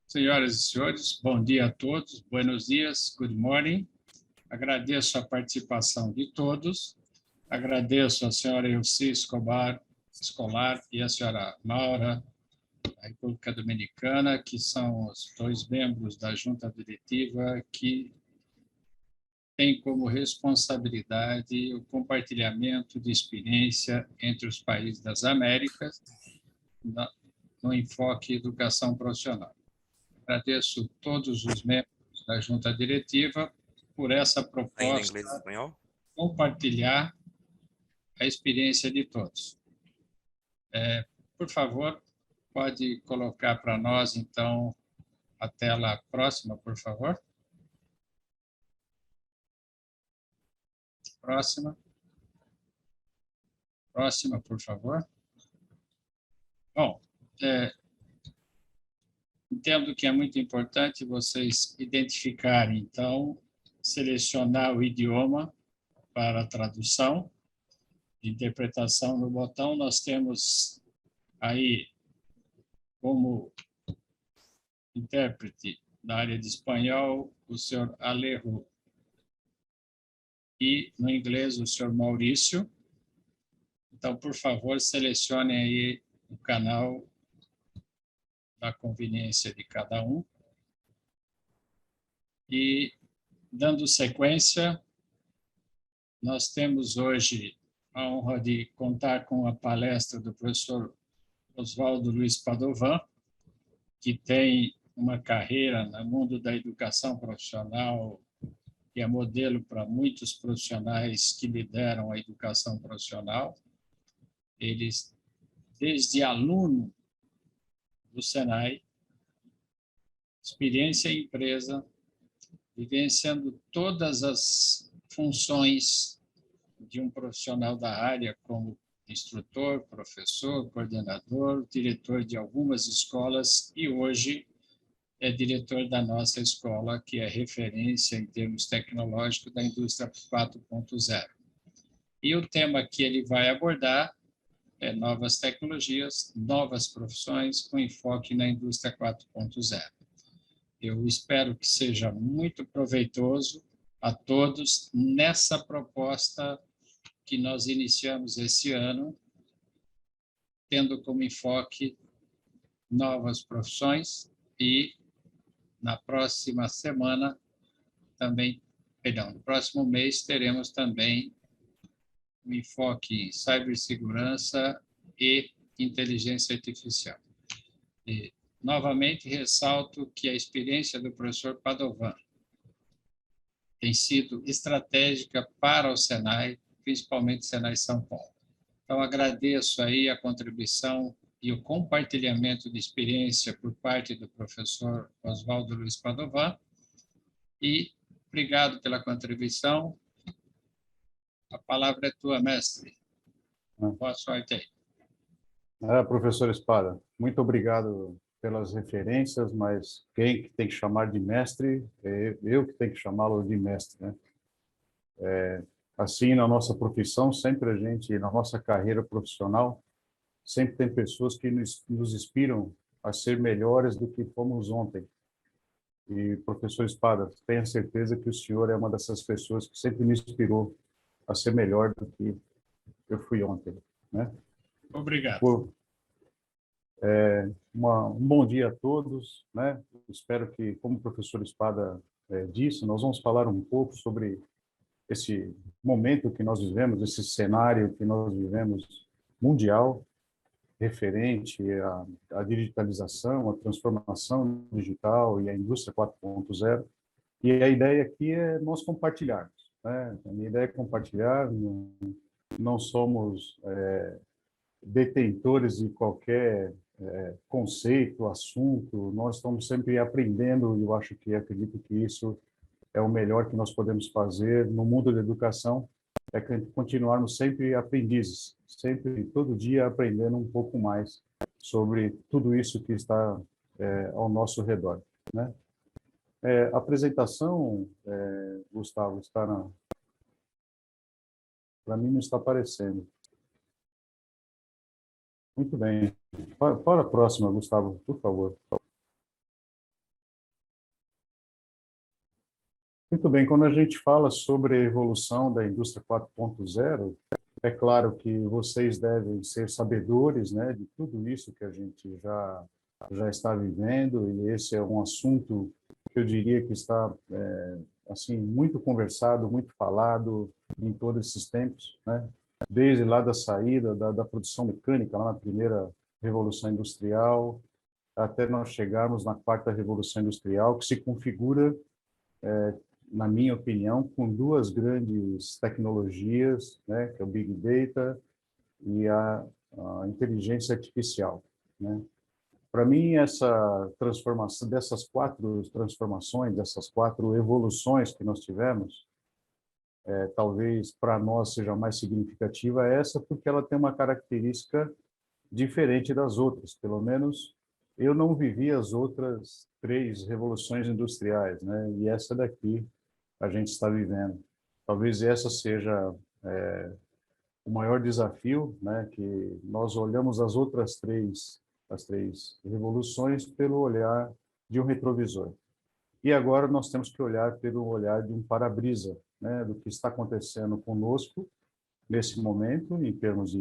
Senhoras e senhores, bom dia a todos, buenos dias, good morning. Agradeço a participação de todos, agradeço a senhora Elci Escolar e a senhora Maura, da República Dominicana, que são os dois membros da junta diretiva que têm como responsabilidade o compartilhamento de experiência entre os países das Américas no enfoque educação profissional. Agradeço todos os membros da junta diretiva por essa proposta de compartilhar a experiência de todos. Por favor, pode colocar para nós, então, a tela próxima, por favor. Próxima. Próxima, por favor. Bom, entendo que é muito importante vocês identificarem, então, selecionar o idioma para a tradução, interpretação no botão. Nós temos aí como intérprete da área de espanhol o senhor Alejo e no inglês o senhor Maurício. Então, por favor, selecionem aí o canal da conveniência de cada um. E, dando sequência, nós temos hoje a honra de contar com a palestra do professor Oswaldo Luiz Padovan, que tem uma carreira no mundo da educação profissional, que é modelo para muitos profissionais que lideram a educação profissional. Ele, desde aluno do Senai, experiência em empresa, vivenciando todas as funções de um profissional da área, como instrutor, professor, coordenador, diretor de algumas escolas e hoje é diretor da nossa escola, que é referência em termos tecnológicos da indústria 4.0. E o tema que ele vai abordar é novas tecnologias, novas profissões com enfoque na indústria 4.0. Eu espero que seja muito proveitoso a todos nessa proposta que nós iniciamos esse ano, tendo como enfoque novas profissões e na próxima semana também, no próximo mês teremos também um enfoque em cibersegurança e inteligência artificial. E, novamente, ressalto que a experiência do professor Padovan tem sido estratégica para o Senai, principalmente o Senai São Paulo. Então, agradeço aí a contribuição e o compartilhamento de experiência por parte do professor Oswaldo Luiz Padovan e obrigado pela contribuição. A palavra é tua, mestre. Boa sorte aí. Professor Espada, muito obrigado pelas referências, mas quem que tem que chamar de mestre é eu que tenho que chamá-lo de mestre, né? Assim, na nossa profissão, sempre a gente, na nossa carreira profissional, sempre tem pessoas que nos inspiram a ser melhores do que fomos ontem. E, professor Espada, tenha certeza que o senhor é uma dessas pessoas que sempre me inspirou a ser melhor do que eu fui ontem, né? Obrigado. Um bom dia a todos, né? Espero que, como o professor Espada disse, nós vamos falar um pouco sobre esse momento que nós vivemos, esse cenário que nós vivemos mundial, referente à digitalização, à transformação digital e à indústria 4.0. E a ideia aqui é nós compartilharmos, né? A minha ideia é compartilhar, não somos detentores de qualquer conceito, assunto, nós estamos sempre aprendendo e eu acredito que isso é o melhor que nós podemos fazer no mundo da educação, é continuarmos sempre aprendizes, sempre, todo dia, aprendendo um pouco mais sobre tudo isso que está ao nosso redor, né? A apresentação, Gustavo, está para mim não está aparecendo. Muito bem. Para a próxima, Gustavo, por favor. Muito bem, quando a gente fala sobre a evolução da indústria 4.0, é claro que vocês devem ser sabedores, né, de tudo isso que a gente já está vivendo, e esse é um assunto que eu diria que está assim muito conversado, muito falado em todos esses tempos, né? Desde lá da saída da produção mecânica, lá na primeira Revolução Industrial, até nós chegarmos na quarta Revolução Industrial, que se configura, na minha opinião, com duas grandes tecnologias, né, que é o Big Data e a inteligência artificial, né? Para mim, essa transformação, dessas quatro transformações, dessas quatro evoluções que nós tivemos, talvez para nós seja mais significativa essa, porque ela tem uma característica diferente das outras. Pelo menos eu não vivi as outras três revoluções industriais, né? E essa daqui a gente está vivendo. Talvez essa seja o maior desafio, né? Que nós olhamos as três revoluções pelo olhar de um retrovisor. E agora nós temos que olhar pelo olhar de um para-brisa, né? Do que está acontecendo conosco nesse momento, em termos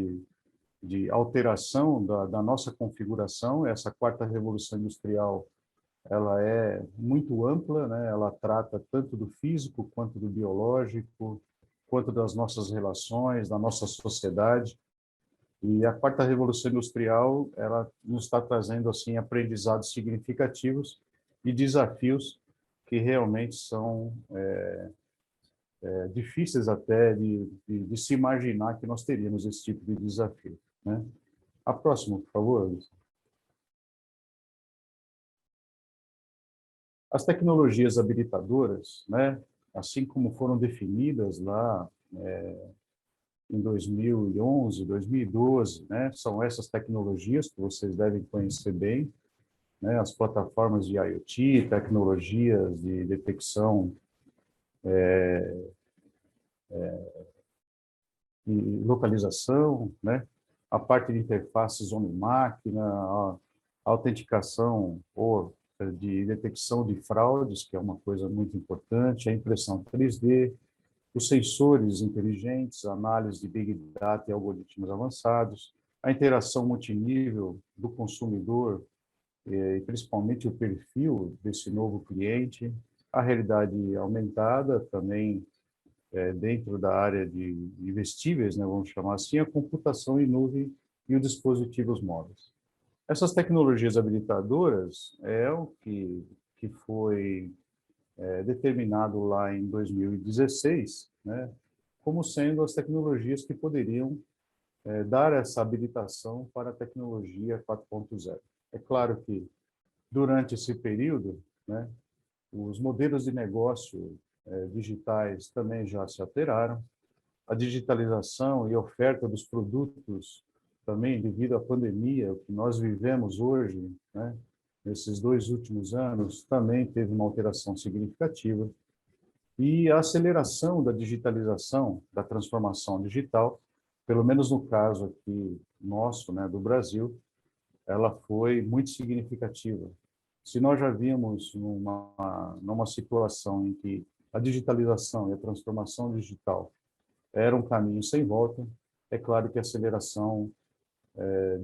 de alteração da nossa configuração. Essa quarta revolução industrial, ela é muito ampla, né? Ela trata tanto do físico quanto do biológico, quanto das nossas relações, da nossa sociedade. E a quarta revolução industrial, ela nos está trazendo assim aprendizados significativos e desafios que realmente são difíceis até de se imaginar que nós teríamos esse tipo de desafio, né? A próxima, por favor. As tecnologias habilitadoras, né, assim como foram definidas lá em 2011, 2012, né, são essas tecnologias que vocês devem conhecer bem, né, as plataformas de IoT, tecnologias de detecção e localização, né, a parte de interfaces homem-máquina, a autenticação ou de detecção de fraudes, que é uma coisa muito importante, a impressão 3D, os sensores inteligentes, a análise de Big Data e algoritmos avançados, a interação multinível do consumidor, e principalmente o perfil desse novo cliente, a realidade aumentada também, dentro da área de investíveis, né, vamos chamar assim, a computação em nuvem e os dispositivos móveis. Essas tecnologias habilitadoras é o que foi determinado lá em 2016, né, como sendo as tecnologias que poderiam dar essa habilitação para a tecnologia 4.0. É claro que, durante esse período, né, os modelos de negócio digitais também já se alteraram, a digitalização e oferta dos produtos também, devido à pandemia, o que nós vivemos hoje, né, nesses 2 últimos anos, também teve uma alteração significativa. E a aceleração da digitalização, da transformação digital, pelo menos no caso aqui nosso, né, do Brasil, ela foi muito significativa. Se nós já vimos numa situação em que a digitalização e a transformação digital era um caminho sem volta, é claro que a aceleração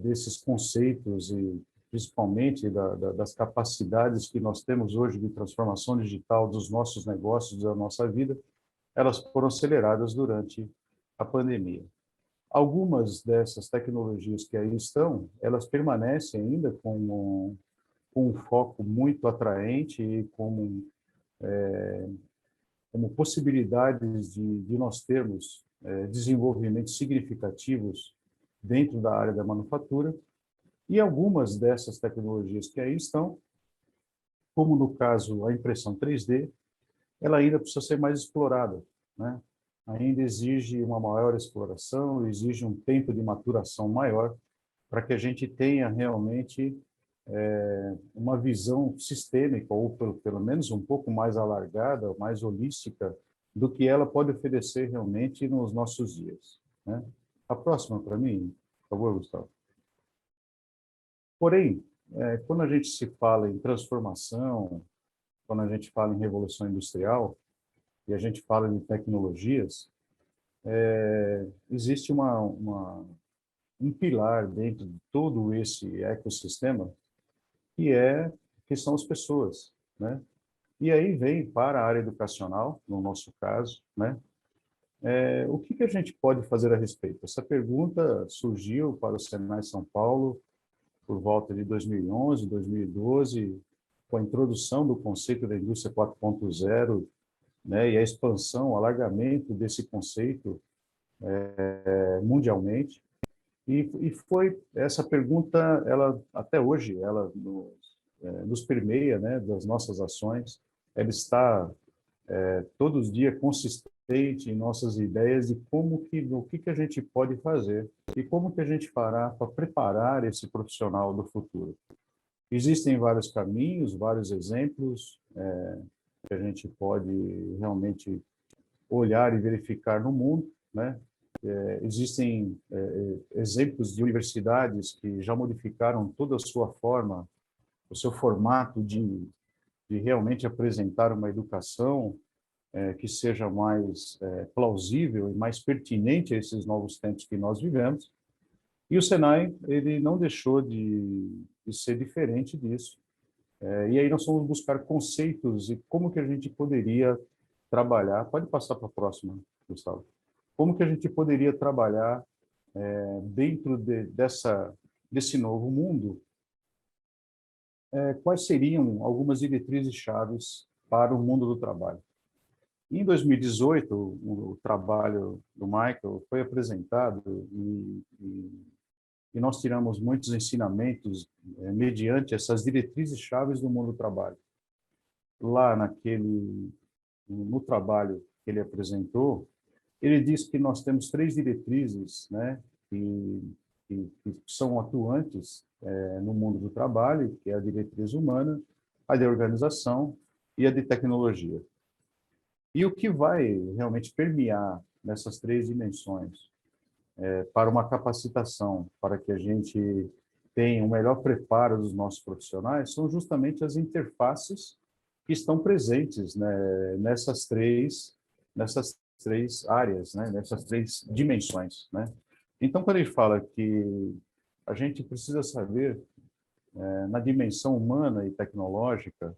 desses conceitos e principalmente das capacidades que nós temos hoje de transformação digital dos nossos negócios, da nossa vida, elas foram aceleradas durante a pandemia. Algumas dessas tecnologias que aí estão, elas permanecem ainda com um foco muito atraente e como possibilidades de nós termos desenvolvimentos significativos dentro da área da manufatura. E algumas dessas tecnologias que aí estão, como no caso a impressão 3D, ela ainda precisa ser mais explorada, né? Ainda exige uma maior exploração, exige um tempo de maturação maior para que a gente tenha realmente uma visão sistêmica, ou pelo menos um pouco mais alargada, mais holística, do que ela pode oferecer realmente nos nossos dias, né? A próxima para mim, por favor, Gustavo. Porém, quando a gente se fala em transformação, quando a gente fala em revolução industrial, e a gente fala de tecnologias, existe um pilar dentro de todo esse ecossistema que são as pessoas, né? E aí vem para a área educacional, no nosso caso, né? O que que a gente pode fazer a respeito? Essa pergunta surgiu para o Senai São Paulo por volta de 2011, 2012, com a introdução do conceito da indústria 4.0, né, e a expansão, o alargamento desse conceito mundialmente. E foi essa pergunta, ela até hoje, ela nos permeia, né, das nossas ações. Ela está todos os dias consistente em nossas ideias de o que que a gente pode fazer e como que a gente fará para preparar esse profissional do futuro. Existem vários caminhos, vários exemplos que a gente pode realmente olhar e verificar no mundo, né? Existem exemplos de universidades que já modificaram toda a sua forma, o seu formato de realmente apresentar uma educação que seja mais plausível e mais pertinente a esses novos tempos que nós vivemos. E o Senai, ele não deixou de ser diferente disso. E aí nós fomos buscar conceitos e como que a gente poderia trabalhar. Pode passar para a próxima, Gustavo. Como que a gente poderia trabalhar dentro desse novo mundo? Quais seriam algumas diretrizes chaves para o mundo do trabalho? Em 2018, o trabalho do Michael foi apresentado e nós tiramos muitos ensinamentos mediante essas diretrizes chaves do mundo do trabalho. Lá no trabalho que ele apresentou, ele diz que nós temos 3 diretrizes, né, que são atuantes no mundo do trabalho, que é a diretriz humana, a de organização e a de tecnologia. E o que vai realmente permear nessas 3 dimensões para uma capacitação, para que a gente tenha um melhor preparo dos nossos profissionais, são justamente as interfaces que estão presentes, né, nessas três áreas, né, nessas 3 dimensões, né? Então, quando ele fala que a gente precisa saber, na dimensão humana e tecnológica,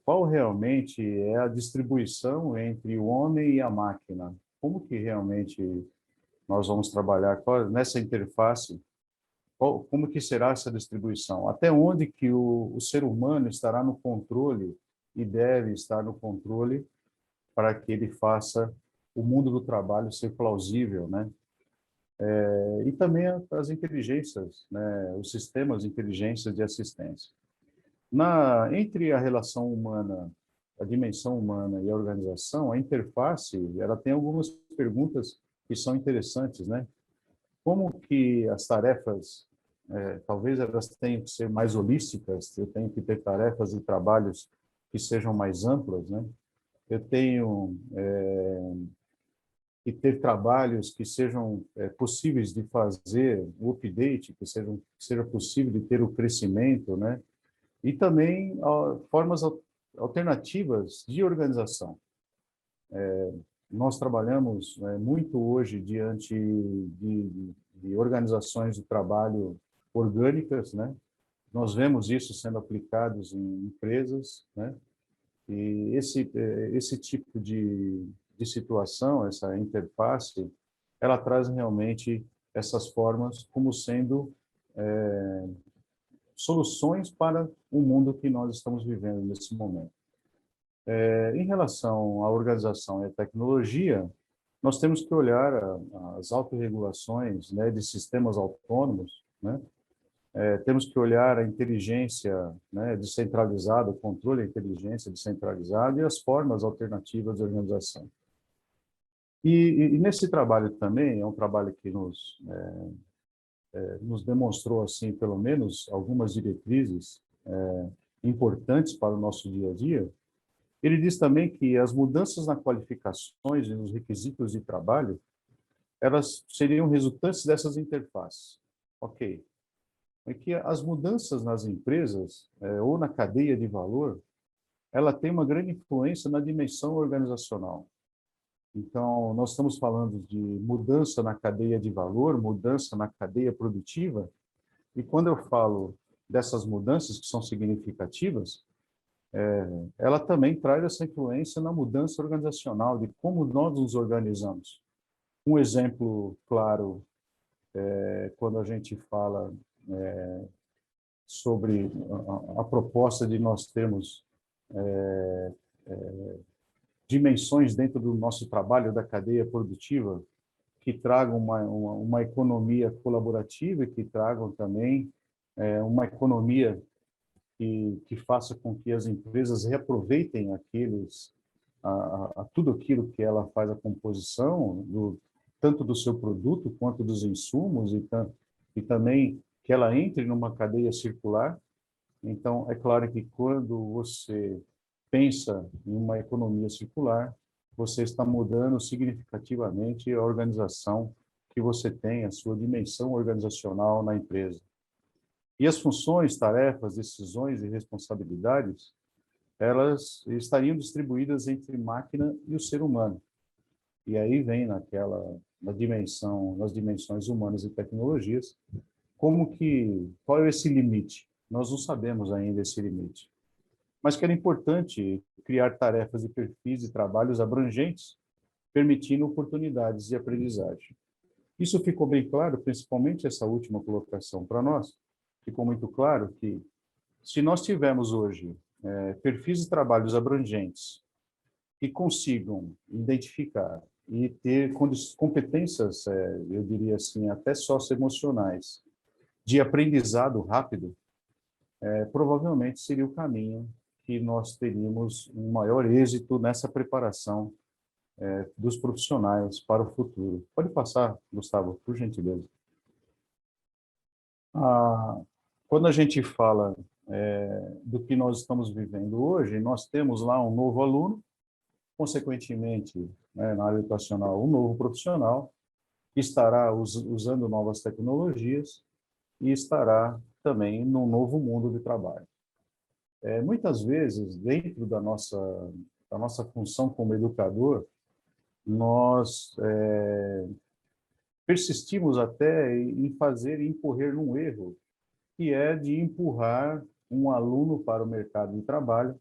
qual realmente é a distribuição entre o homem e a máquina? Como que realmente nós vamos trabalhar nessa interface? Como que será essa distribuição? Até onde que o ser humano estará no controle e deve estar no controle para que ele faça o mundo do trabalho ser plausível, né? E também as inteligências, né? Os sistemas de inteligência de assistência. Entre a relação humana, a dimensão humana e a organização, a interface, ela tem algumas perguntas que são interessantes, né? Como que as tarefas, talvez elas tenham que ser mais holísticas, eu tenho que ter tarefas e trabalhos que sejam mais amplas, né? Eu tenho que ter trabalhos que sejam possíveis de fazer o update, seja possível de ter o crescimento, né? E também formas alternativas de organização. Nós trabalhamos muito hoje diante de organizações de trabalho orgânicas, né? Nós vemos isso sendo aplicados em empresas, né? E esse tipo de situação, essa interface, ela traz realmente essas formas como sendo soluções para o mundo que nós estamos vivendo nesse momento. Em relação à organização e à tecnologia, nós temos que olhar as autorregulações, né, de sistemas autônomos, né? Temos que olhar a inteligência, né, descentralizada, o controle da inteligência descentralizada e as formas alternativas de organização. E nesse trabalho também, é um trabalho que nos demonstrou, assim, pelo menos, algumas diretrizes importantes para o nosso dia a dia. Ele diz também que as mudanças nas qualificações e nos requisitos de trabalho, elas seriam resultantes dessas interfaces. Ok. É que as mudanças nas empresas ou na cadeia de valor, ela tem uma grande influência na dimensão organizacional. Então, nós estamos falando de mudança na cadeia de valor, mudança na cadeia produtiva, e quando eu falo dessas mudanças que são significativas, ela também traz essa influência na mudança organizacional, de como nós nos organizamos. Um exemplo claro é quando a gente fala sobre a proposta de nós termos dimensões dentro do nosso trabalho, da cadeia produtiva, que tragam uma economia colaborativa e que tragam também uma economia que faça com que as empresas reaproveitem tudo aquilo que ela faz a composição, tanto do seu produto quanto dos insumos, e também que ela entre numa cadeia circular. Então, é claro que quando você pensa em uma economia circular, você está mudando significativamente a organização que você tem, a sua dimensão organizacional na empresa. E as funções, tarefas, decisões e responsabilidades, elas estariam distribuídas entre máquina e o ser humano. E aí vem nas dimensões humanas e tecnologias, qual é esse limite? Nós não sabemos ainda esse limite. Mas que era importante criar tarefas e perfis de trabalhos abrangentes, permitindo oportunidades de aprendizagem. Isso ficou bem claro, principalmente essa última colocação para nós. Ficou muito claro que, se nós tivermos hoje perfis de trabalhos abrangentes que consigam identificar e ter competências, eu diria assim, até socioemocionais, de aprendizado rápido, provavelmente seria o caminho que nós teríamos um maior êxito nessa preparação dos profissionais para o futuro. Pode passar, Gustavo, por gentileza. Quando a gente fala do que nós estamos vivendo hoje, nós temos lá um novo aluno, consequentemente, na área educacional, um novo profissional, que estará usando novas tecnologias e estará também num novo mundo de trabalho. Muitas vezes, dentro da nossa função como educador, nós persistimos até em incorrer num erro, que é de empurrar um aluno para o mercado de trabalho,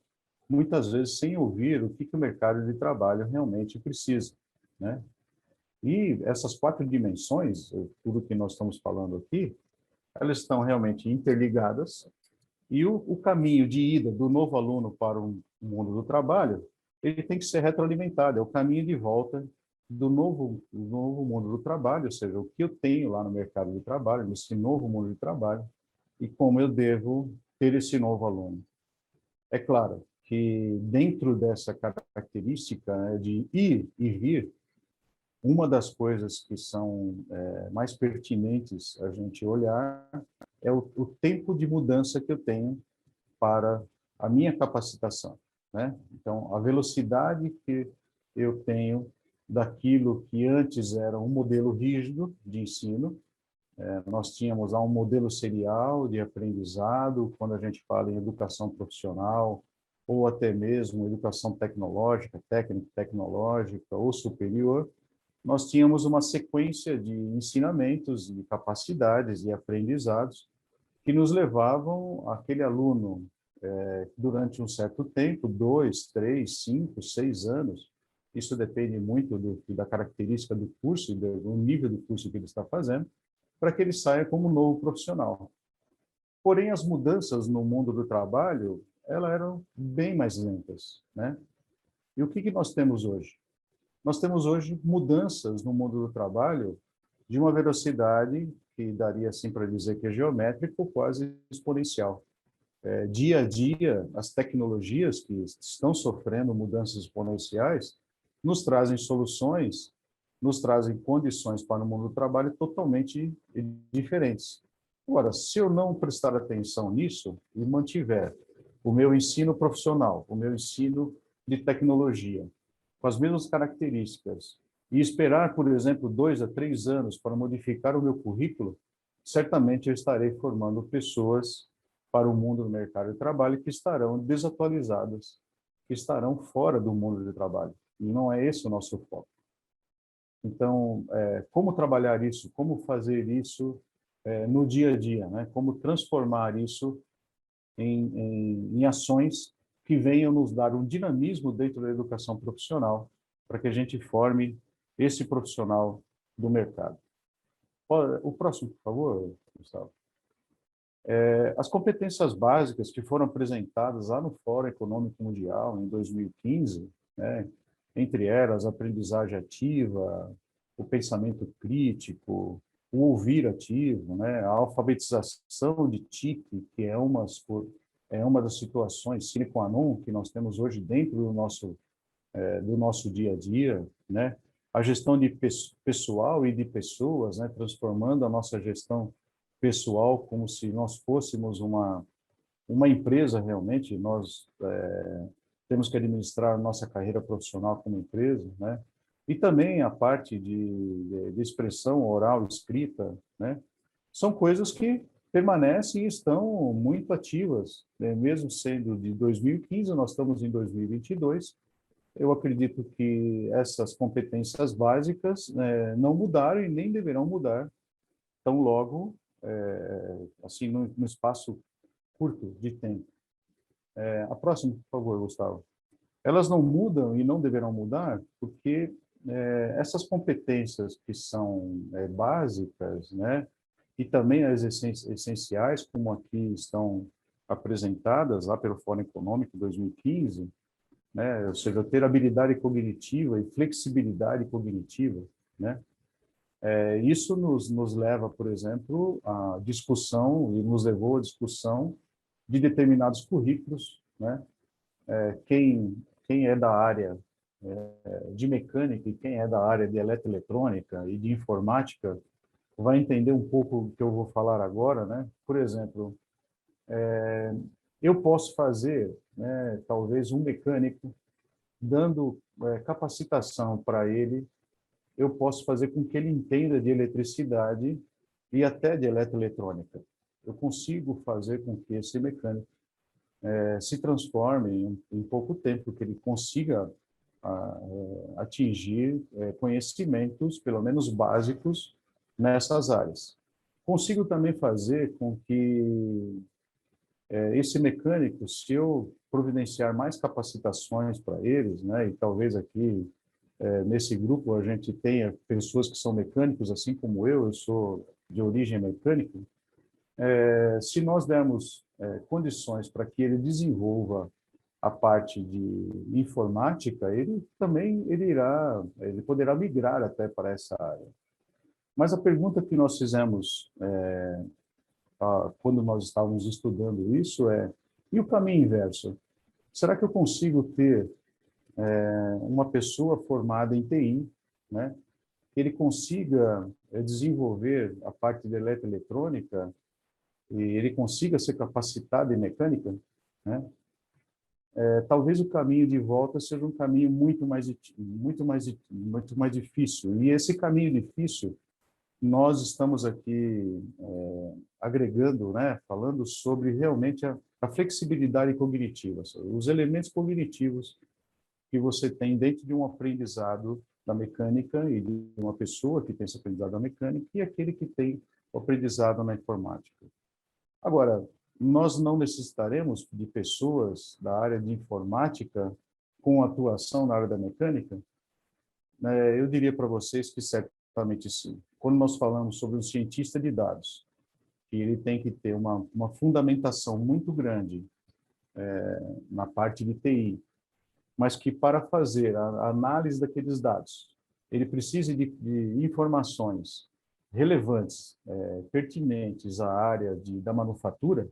muitas vezes sem ouvir o que o mercado de trabalho realmente precisa, né? E essas 4 dimensões, tudo que nós estamos falando aqui, elas estão realmente interligadas, e o caminho de ida do novo aluno para o mundo do trabalho, ele tem que ser retroalimentado, é o caminho de volta do novo mundo do trabalho, ou seja, o que eu tenho lá no mercado de trabalho, nesse novo mundo de trabalho, e como eu devo ter esse novo aluno. É claro que dentro dessa característica, né, de ir e vir, uma das coisas que são mais pertinentes a gente olhar é o tempo de mudança que eu tenho para a minha capacitação, né? Então, a velocidade que eu tenho daquilo que antes era um modelo rígido de ensino. Nós tínhamos lá um modelo serial de aprendizado, quando a gente fala em educação profissional, ou até mesmo educação tecnológica, técnico-tecnológica ou superior, nós tínhamos uma sequência de ensinamentos, de capacidades e aprendizados que nos levavam aquele aluno, durante um certo tempo, 2, 3, 5, 6 anos, isso depende muito da característica do curso, do nível do curso que ele está fazendo, para que ele saia como um novo profissional. Porém, as mudanças no mundo do trabalho, elas eram bem mais lentas, né? E o que nós temos hoje? Nós temos hoje mudanças no mundo do trabalho de uma velocidade que daria assim para dizer que é geométrica ou quase exponencial. Dia a dia, as tecnologias que estão sofrendo mudanças exponenciais nos trazem soluções, nos trazem condições para o mundo do trabalho totalmente diferentes. Agora, se eu não prestar atenção nisso e mantiver o meu ensino profissional, o meu ensino de tecnologia, com as mesmas características, e esperar, por exemplo, 2 a 3 anos para modificar o meu currículo, certamente eu estarei formando pessoas para o mundo do mercado de trabalho que estarão desatualizadas que estarão fora do mundo de trabalho. E não é esse o nosso foco. Então, como trabalhar isso? Como fazer isso no dia a dia, né? Como transformar isso em ações que venham nos dar um dinamismo dentro da educação profissional, para que a gente forme esse profissional do mercado. O próximo, por favor, Gustavo. As competências básicas que foram apresentadas lá no Fórum Econômico Mundial, em 2015, né, entre elas a aprendizagem ativa, o pensamento crítico, o ouvir ativo, né, a alfabetização de TIC, que é uma das situações sine qua non que nós temos hoje dentro do nosso dia a dia, né, a gestão de pessoal e de pessoas, né, transformando a nossa gestão pessoal como se nós fôssemos uma empresa realmente. Nós temos que administrar a nossa carreira profissional como empresa, né? E também a parte de expressão oral e escrita, né? São coisas que permanecem e estão muito ativas, né? Mesmo sendo de 2015, nós estamos em 2022. Eu acredito que essas competências básicas não mudaram e nem deverão mudar tão logo, assim, no espaço curto de tempo. A próxima, por favor, Gustavo. Elas não mudam e não deverão mudar porque essas competências que são básicas, né, e também as essenciais, como aqui estão apresentadas lá pelo Fórum Econômico 2015, né, ou seja, ter habilidade cognitiva e flexibilidade cognitiva, né, isso nos leva, por exemplo, à discussão, e nos levou à discussão de determinados currículos, né? Quem é da área de mecânica e quem é da área de eletroeletrônica e de informática vai entender um pouco o que eu vou falar agora, né? Por exemplo, eu posso fazer, né, talvez um mecânico dando capacitação para ele, eu posso fazer com que ele entenda de eletricidade e até de eletroeletrônica. Eu consigo fazer com que esse mecânico se transforme em pouco tempo, que ele consiga atingir conhecimentos, pelo menos básicos, nessas áreas. Consigo também fazer com que esse mecânico, se eu providenciar mais capacitações para eles, né, e talvez aqui nesse grupo a gente tenha pessoas que são mecânicos, assim como eu sou de origem mecânica, se nós dermos condições para que ele desenvolva a parte de informática, ele poderá migrar até para essa área. Mas a pergunta que nós fizemos quando nós estávamos estudando isso e o caminho inverso? Será que eu consigo ter uma pessoa formada em TI, né, que ele consiga desenvolver a parte de eletroeletrônica e ele consiga ser capacitado em mecânica, né? Talvez o caminho de volta seja um caminho muito mais difícil. E esse caminho difícil, nós estamos aqui agregando, né, falando sobre realmente a flexibilidade cognitiva, os elementos cognitivos que você tem dentro de um aprendizado da mecânica e de uma pessoa que tem esse aprendizado da mecânica e aquele que tem o aprendizado na informática. Agora, nós não necessitaremos de pessoas da área de informática com atuação na área da mecânica? Eu diria para vocês que certamente sim. Quando nós falamos sobre um cientista de dados, que ele tem que ter uma fundamentação muito grande na parte de TI, mas que para fazer a análise daqueles dados, ele precisa de informações relevantes, pertinentes à área da manufatura,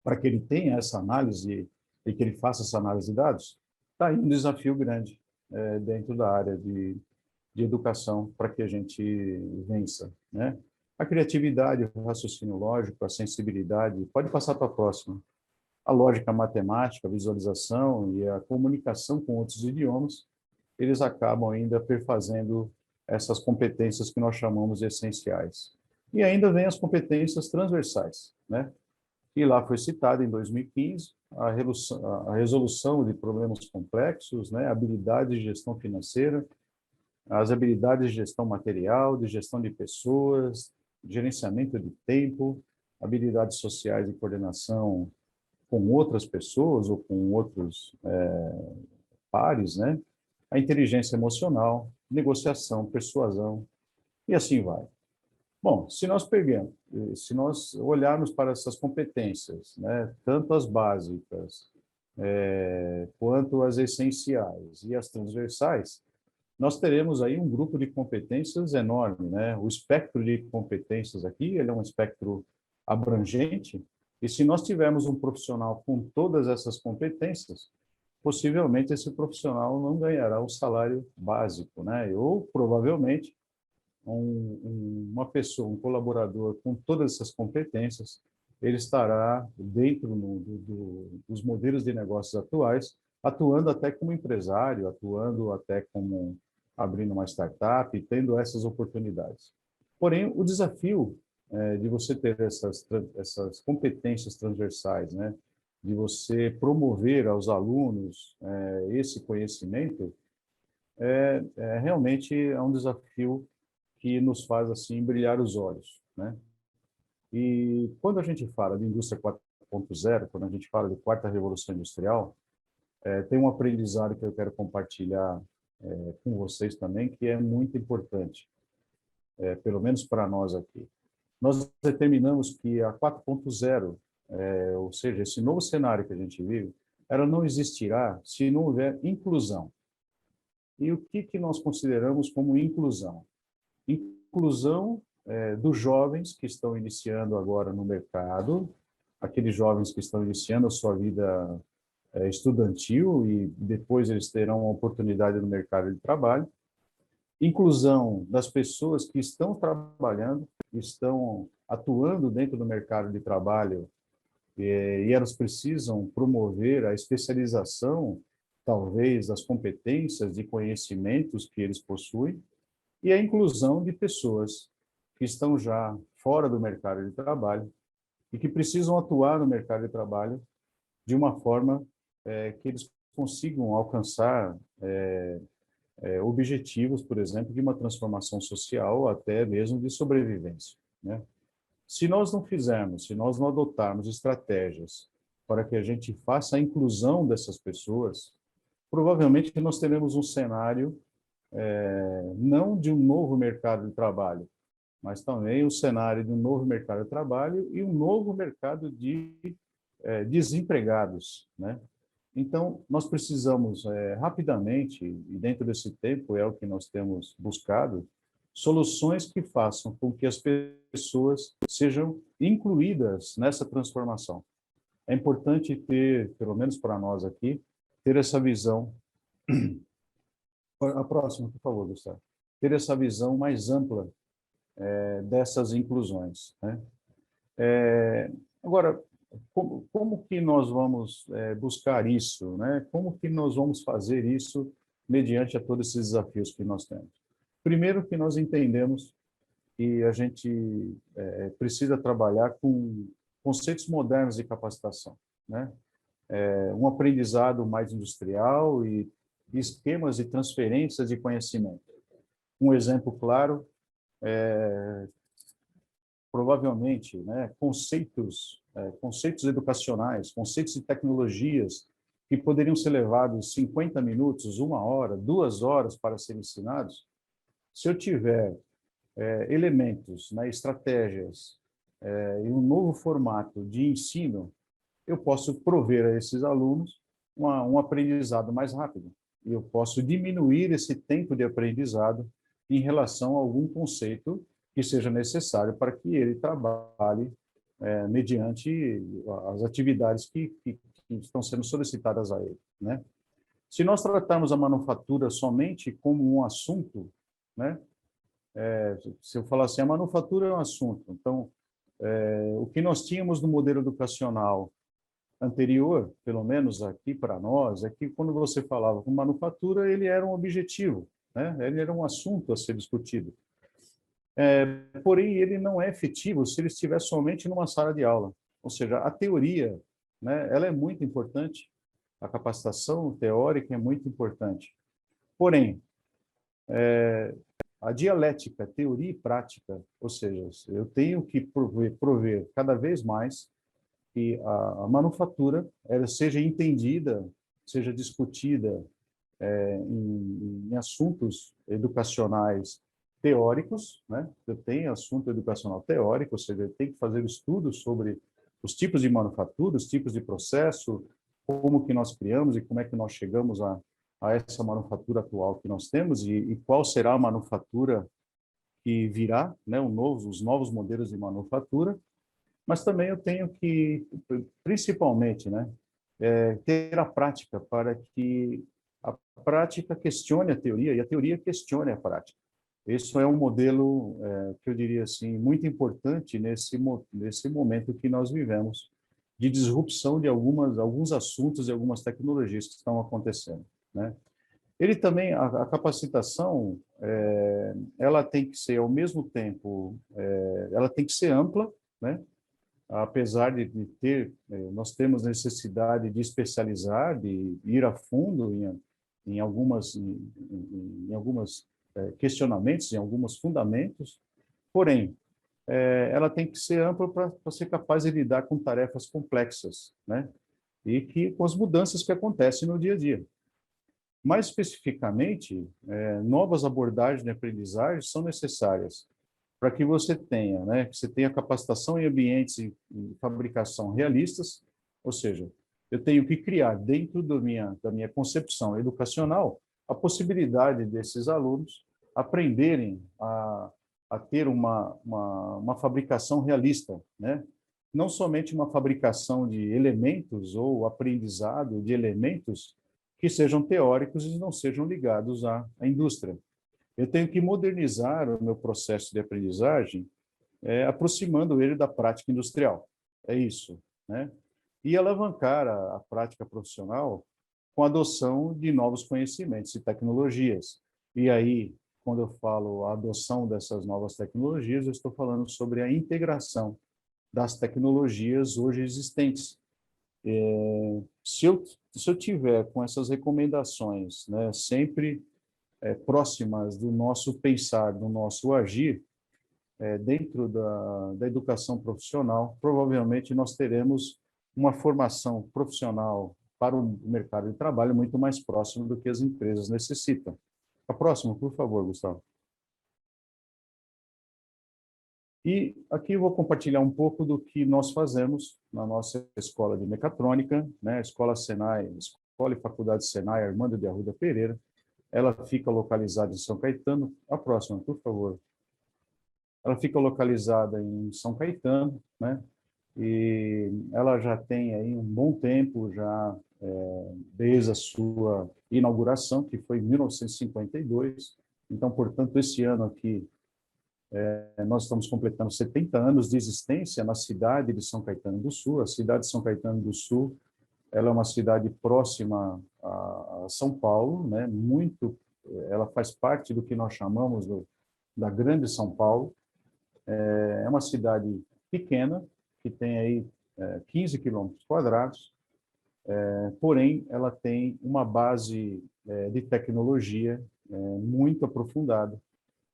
para que ele tenha essa análise e que ele faça essa análise de dados, está aí um desafio grande dentro da área de educação para que a gente vença, né? A criatividade, o raciocínio lógico, a sensibilidade, pode passar para a próxima. A lógica matemática, a visualização e a comunicação com outros idiomas, eles acabam ainda perfazendo essas competências que nós chamamos de essenciais. E ainda vem as competências transversais, né? E lá foi citado em 2015 a resolução de problemas complexos, né, habilidades de gestão financeira, as habilidades de gestão material, de gestão de pessoas, gerenciamento de tempo, habilidades sociais de coordenação com outras pessoas ou com outros pares, né? A inteligência emocional, negociação, persuasão, e assim vai. Bom, se nós olharmos para essas competências, né, tanto as básicas, quanto as essenciais e as transversais, nós teremos aí um grupo de competências enorme, né? O espectro de competências aqui, ele é um espectro abrangente, e se nós tivermos um profissional com todas essas competências, possivelmente esse profissional não ganhará o salário básico, né? Ou provavelmente uma pessoa, um colaborador com todas essas competências, ele estará dentro dos modelos de negócios atuais, atuando até como empresário, atuando até como abrindo uma startup, tendo essas oportunidades. Porém, o desafio de você ter essas competências transversais, né, de você promover aos alunos esse conhecimento, realmente é um desafio que nos faz assim brilhar os olhos, né? E quando a gente fala de indústria 4.0, quando a gente fala de quarta revolução industrial, tem um aprendizado que eu quero compartilhar com vocês também, que é muito importante, pelo menos para nós aqui. Nós determinamos que a 4.0, ou seja, esse novo cenário que a gente vive, ela não existirá se não houver inclusão. E o que nós consideramos como inclusão? Inclusão dos jovens que estão iniciando agora no mercado, aqueles jovens que estão iniciando a sua vida estudantil e depois eles terão uma oportunidade no mercado de trabalho. Inclusão das pessoas que estão trabalhando, que estão atuando dentro do mercado de trabalho e elas precisam promover a especialização, talvez, das competências e conhecimentos que eles possuem, e a inclusão de pessoas que estão já fora do mercado de trabalho e que precisam atuar no mercado de trabalho de uma forma que eles consigam alcançar objetivos, por exemplo, de uma transformação social ou até mesmo de sobrevivência, né? Se nós não fizermos, se nós não adotarmos estratégias para que a gente faça a inclusão dessas pessoas, provavelmente nós teremos um cenário não de um novo mercado de trabalho, mas também o cenário de um novo mercado de trabalho e um novo mercado de desempregados, né? Então, nós precisamos rapidamente, e dentro desse tempo é o que nós temos buscado, soluções que façam com que as pessoas sejam incluídas nessa transformação. É importante ter, pelo menos para nós aqui, ter essa visão. A próxima, por favor, Gustavo. Ter essa visão mais ampla dessas inclusões, né? Agora, como que nós vamos buscar isso, né? Como que nós vamos fazer isso mediante a todos esses desafios que nós temos? Primeiro que nós entendemos que a gente precisa trabalhar com conceitos modernos de capacitação, né? Um aprendizado mais industrial e esquemas de transferência de conhecimento. Um exemplo claro provavelmente, né, conceitos educacionais, conceitos de tecnologias que poderiam ser levados 50 minutos, 1 hora, 2 horas para serem ensinados, se eu tiver elementos, né, estratégias e um novo formato de ensino, eu posso prover a esses alunos um aprendizado mais rápido. E eu posso diminuir esse tempo de aprendizado em relação a algum conceito que seja necessário para que ele trabalhe mediante as atividades que estão sendo solicitadas a ele, né? Se nós tratarmos a manufatura somente como um assunto, né? Se eu falar assim, a manufatura é um assunto, então, o que nós tínhamos no modelo educacional anterior, pelo menos aqui para nós, é que quando você falava com manufatura, ele era um objetivo, né? Ele era um assunto a ser discutido. Porém, ele não é efetivo se ele estiver somente numa sala de aula. Ou seja, a teoria né, ela é muito importante, a capacitação teórica é muito importante. Porém, a dialética, teoria e prática, ou seja, eu tenho que prover cada vez mais que a manufatura ela seja entendida, seja discutida em assuntos educacionais teóricos, né? Eu tenho assunto educacional teórico, ou seja, eu tenho que fazer estudos sobre os tipos de manufatura, os tipos de processo, como que nós criamos e como é que nós chegamos a essa manufatura atual que nós temos e qual será a manufatura que virá, né? Os novos modelos de manufatura, mas também eu tenho que, principalmente, né? Ter a prática para que a prática questione a teoria e a teoria questione a prática. Isso é um modelo, que eu diria assim, muito importante nesse momento que nós vivemos, de disrupção de alguns assuntos e algumas tecnologias que estão acontecendo, né? Ele também, a capacitação, ela tem que ser, ao mesmo tempo, ela tem que ser ampla, né? Apesar de ter, nós temos necessidade de especializar, de ir a fundo em algumas questionamentos, em alguns fundamentos, porém, ela tem que ser ampla para ser capaz de lidar com tarefas complexas, né? E que com as mudanças que acontecem no dia a dia. Mais especificamente, novas abordagens de aprendizagem são necessárias para que você tenha, né, que você tenha capacitação em ambientes de fabricação realistas, ou seja, eu tenho que criar dentro da minha concepção educacional a possibilidade desses alunos aprenderem a ter uma fabricação realista, né? Não somente uma fabricação de elementos ou aprendizado de elementos que sejam teóricos e não sejam ligados à indústria. Eu tenho que modernizar o meu processo de aprendizagem, aproximando ele da prática industrial. É isso, né? E alavancar a prática profissional com a adoção de novos conhecimentos e tecnologias. E aí, quando eu falo a adoção dessas novas tecnologias, eu estou falando sobre a integração das tecnologias hoje existentes. Se eu tiver com essas recomendações, né, sempre próximas do nosso pensar, do nosso agir, dentro da educação profissional, provavelmente nós teremos uma formação profissional para o mercado de trabalho muito mais próximo do que as empresas necessitam. A próxima, por favor, Gustavo. E aqui eu vou compartilhar um pouco do que nós fazemos na nossa escola de mecatrônica, né? Escola Senai, Escola e Faculdade Senai Armando de Arruda Pereira. Ela fica localizada em São Caetano. A próxima, por favor. Ela fica localizada em São Caetano, né? E ela já tem aí um bom tempo, já desde a sua inauguração, que foi em 1952. Então, portanto, esse ano aqui, nós estamos completando 70 anos de existência na cidade de São Caetano do Sul. A cidade de São Caetano do Sul, ela é uma cidade próxima a São Paulo, né? Ela faz parte do que nós chamamos da Grande São Paulo. É uma cidade pequena, que tem aí 15 quilômetros quadrados, porém, ela tem uma base de tecnologia muito aprofundada,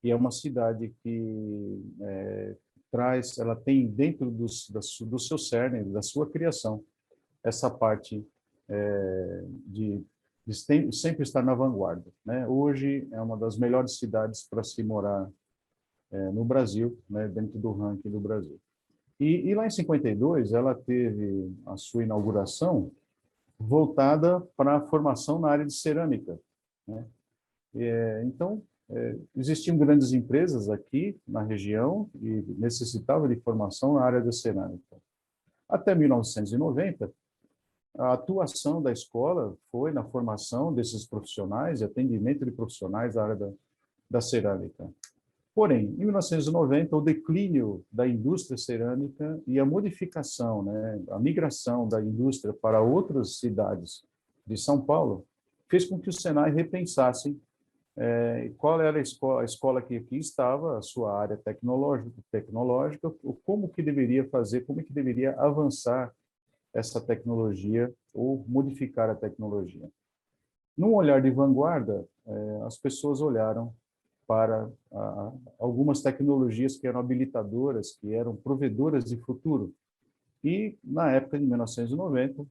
e é uma cidade que ela tem dentro do seu cerne, da sua criação, essa parte de sempre estar na vanguarda, né? Hoje é uma das melhores cidades para se morar no Brasil, né, dentro do ranking do Brasil. E lá em 52, ela teve a sua inauguração voltada para a formação na área de cerâmica, né? Então, existiam grandes empresas aqui na região e necessitavam de formação na área da cerâmica. Até 1990, a atuação da escola foi na formação desses profissionais e atendimento de profissionais da área da cerâmica. Porém, em 1990, o declínio da indústria cerâmica e a modificação, né, a migração da indústria para outras cidades de São Paulo, fez com que o Senai repensasse qual era a escola que aqui estava, a sua área tecnológica, como que deveria fazer, como que deveria avançar essa tecnologia ou modificar a tecnologia. Num olhar de vanguarda, as pessoas olharam para algumas tecnologias que eram habilitadoras, que eram provedoras de futuro. E, na época de 1990,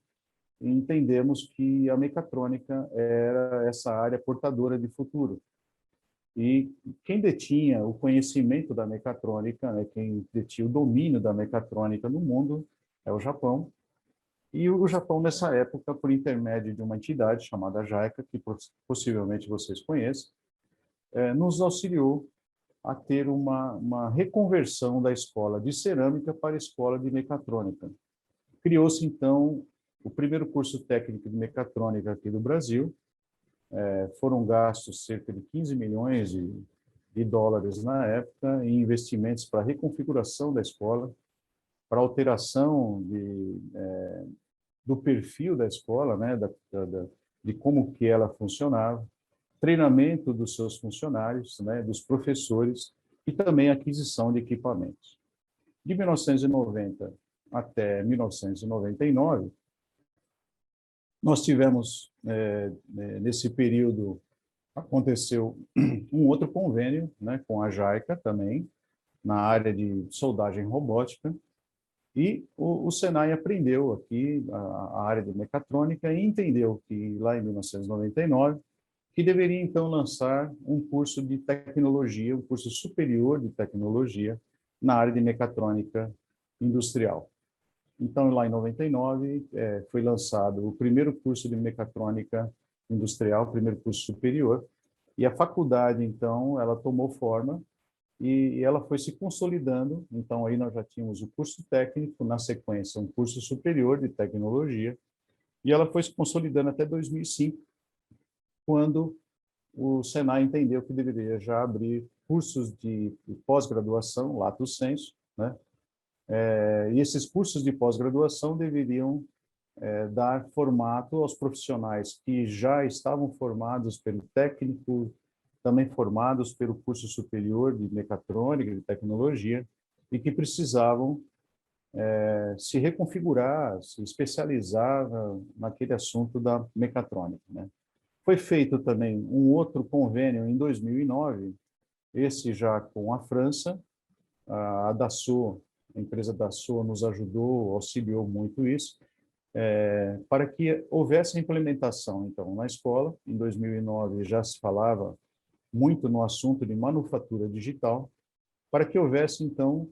entendemos que a mecatrônica era essa área portadora de futuro. E quem detinha o conhecimento da mecatrônica, né, quem detinha o domínio da mecatrônica no mundo, é o Japão. E o Japão, nessa época, por intermédio de uma entidade chamada JICA, que possivelmente vocês conhecem, nos auxiliou a ter uma reconversão da escola de cerâmica para a escola de mecatrônica. Criou-se, então, o primeiro curso técnico de mecatrônica aqui do Brasil. Foram gastos cerca de 15 milhões de dólares na época em investimentos para reconfiguração da escola, para alteração do perfil da escola, né, de como que ela funcionava, treinamento dos seus funcionários, né, dos professores e também aquisição de equipamentos. De 1990 até 1999, nós tivemos, nesse período, aconteceu um outro convênio, né, com a JICA também, na área de soldagem robótica, e o Senai aprendeu aqui a área de mecatrônica e entendeu que, lá em 1999, que deveria, então, lançar um curso de tecnologia, um curso superior de tecnologia na área de mecatrônica industrial. Então, lá em 99, foi lançado o primeiro curso de mecatrônica industrial, o primeiro curso superior, e a faculdade, então, ela tomou forma e ela foi se consolidando. Então, aí nós já tínhamos o curso técnico, na sequência, um curso superior de tecnologia, e ela foi se consolidando até 2005, quando o Senai entendeu que deveria já abrir cursos de pós-graduação, lato sensu, né? E esses cursos de pós-graduação deveriam dar formato aos profissionais que já estavam formados pelo técnico, também formados pelo curso superior de mecatrônica, de tecnologia, e que precisavam se reconfigurar, se especializar naquele assunto da mecatrônica, né? Foi feito também um outro convênio em 2009, esse já com a França, a Dassault, a empresa Dassault nos ajudou, auxiliou muito isso, para que houvesse a implementação, então, na escola. Em 2009 já se falava muito no assunto de manufatura digital, para que houvesse, então,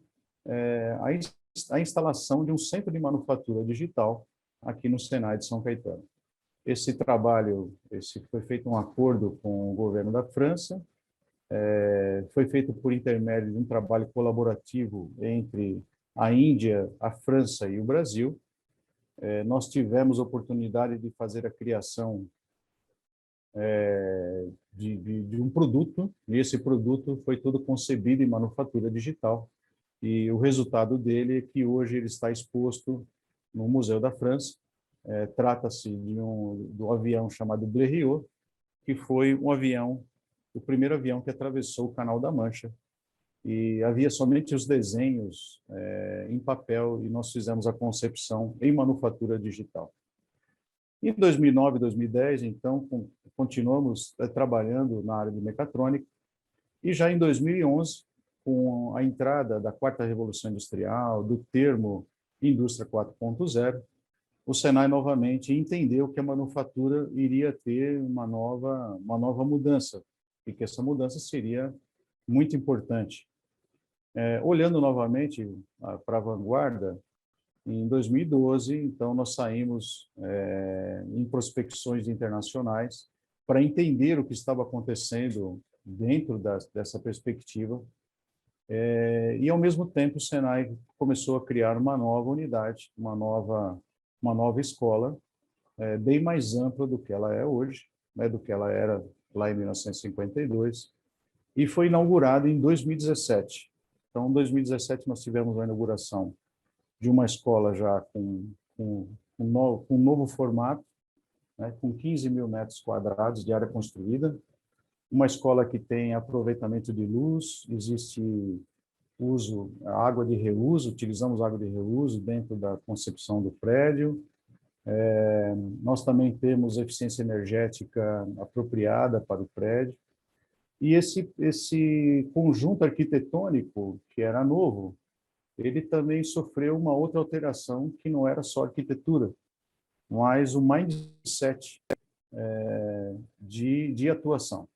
a instalação de um centro de manufatura digital aqui no Senai de São Caetano. Esse trabalho, foi feito um acordo com o governo da França, foi feito por intermédio de um trabalho colaborativo entre a Índia, a França e o Brasil. Nós tivemos a oportunidade de fazer a criação de um produto, e esse produto foi todo concebido em manufatura digital. E o resultado dele é que hoje ele está exposto no Museu da França. Trata-se do avião chamado Blériot, que foi o primeiro avião que atravessou o Canal da Mancha. E havia somente os desenhos em papel, e nós fizemos a concepção em manufatura digital. Em 2009 e 2010, então, continuamos trabalhando na área de mecatrônica, e já em 2011, com a entrada da quarta revolução industrial, do termo indústria 4.0, o Senai novamente entendeu que a manufatura iria ter uma nova mudança, e que essa mudança seria muito importante. Olhando novamente para a vanguarda, em 2012, então, nós saímos em prospecções internacionais para entender o que estava acontecendo dentro dessa perspectiva. E, ao mesmo tempo, o Senai começou a criar uma nova unidade, uma nova escola, bem mais ampla do que ela é hoje, né, do que ela era lá em 1952, e foi inaugurada em 2017. Então, em 2017, nós tivemos a inauguração de uma escola já com um novo formato, né, com 15 mil metros quadrados de área construída, uma escola que tem aproveitamento de luz, existe uso água de reuso, utilizamos água de reuso dentro da concepção do prédio. Nós também temos eficiência energética apropriada para o prédio. E esse conjunto arquitetônico, que era novo, ele também sofreu uma outra alteração que não era só arquitetura, mas o mindset de atuação.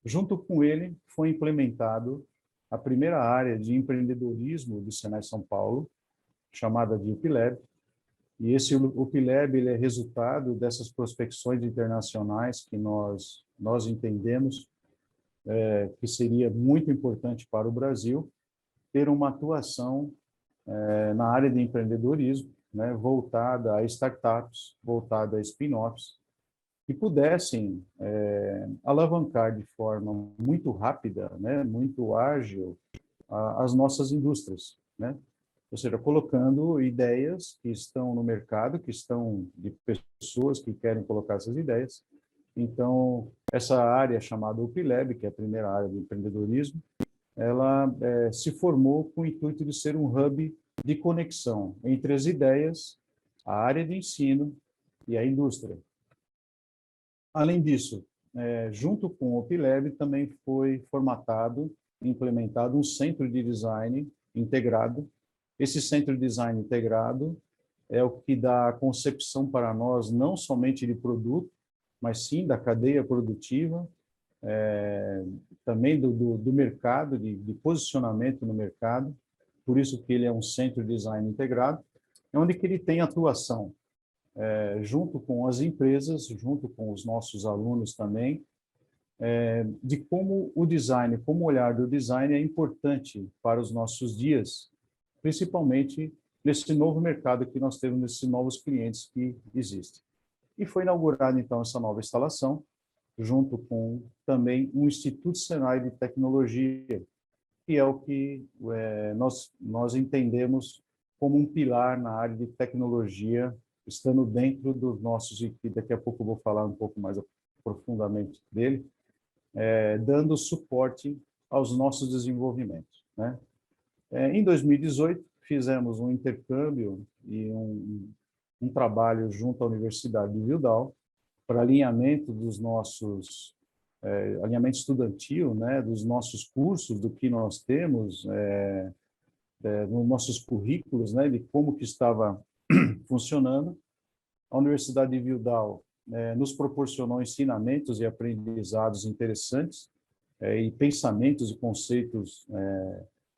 Junto com ele, foi implementado a primeira área de empreendedorismo do Senai São Paulo, chamada de UPLab. E esse UPLab ele é resultado dessas prospecções internacionais que nós entendemos que seria muito importante para o Brasil ter uma atuação na área de empreendedorismo, né, voltada a startups, voltada a spin-offs, que pudessem alavancar de forma muito rápida, né, muito ágil, as nossas indústrias, né? Ou seja, colocando ideias que estão no mercado, que estão de pessoas que querem colocar essas ideias. Então, essa área chamada UPLab, que é a primeira área do empreendedorismo, ela se formou com o intuito de ser um hub de conexão entre as ideias, a área de ensino e a indústria. Além disso, junto com o UPLab, também foi formatado e implementado um centro de design integrado. Esse centro de design integrado é o que dá a concepção para nós, não somente de produto, mas sim da cadeia produtiva, também do mercado, de posicionamento no mercado. Por isso que ele é um centro de design integrado, onde que ele tem atuação junto com as empresas, junto com os nossos alunos também, de como o design, como o olhar do design é importante para os nossos dias, principalmente nesse novo mercado que nós temos, nesses novos clientes que existem. E foi inaugurada, então, essa nova instalação, junto com também um Instituto Senai de Tecnologia, que é o que nós entendemos como um pilar na área de tecnologia, estando dentro dos nossos, e daqui a pouco eu vou falar um pouco mais profundamente dele, dando suporte aos nossos desenvolvimentos, né? Em 2018, fizemos um intercâmbio e um trabalho junto à Universidade de Wildau para alinhamento dos nossos alinhamento estudantil, né, dos nossos cursos, do que nós temos nos nossos currículos, né, de como que estava funcionando. A Universidade de Wildau nos proporcionou ensinamentos e aprendizados interessantes e pensamentos e conceitos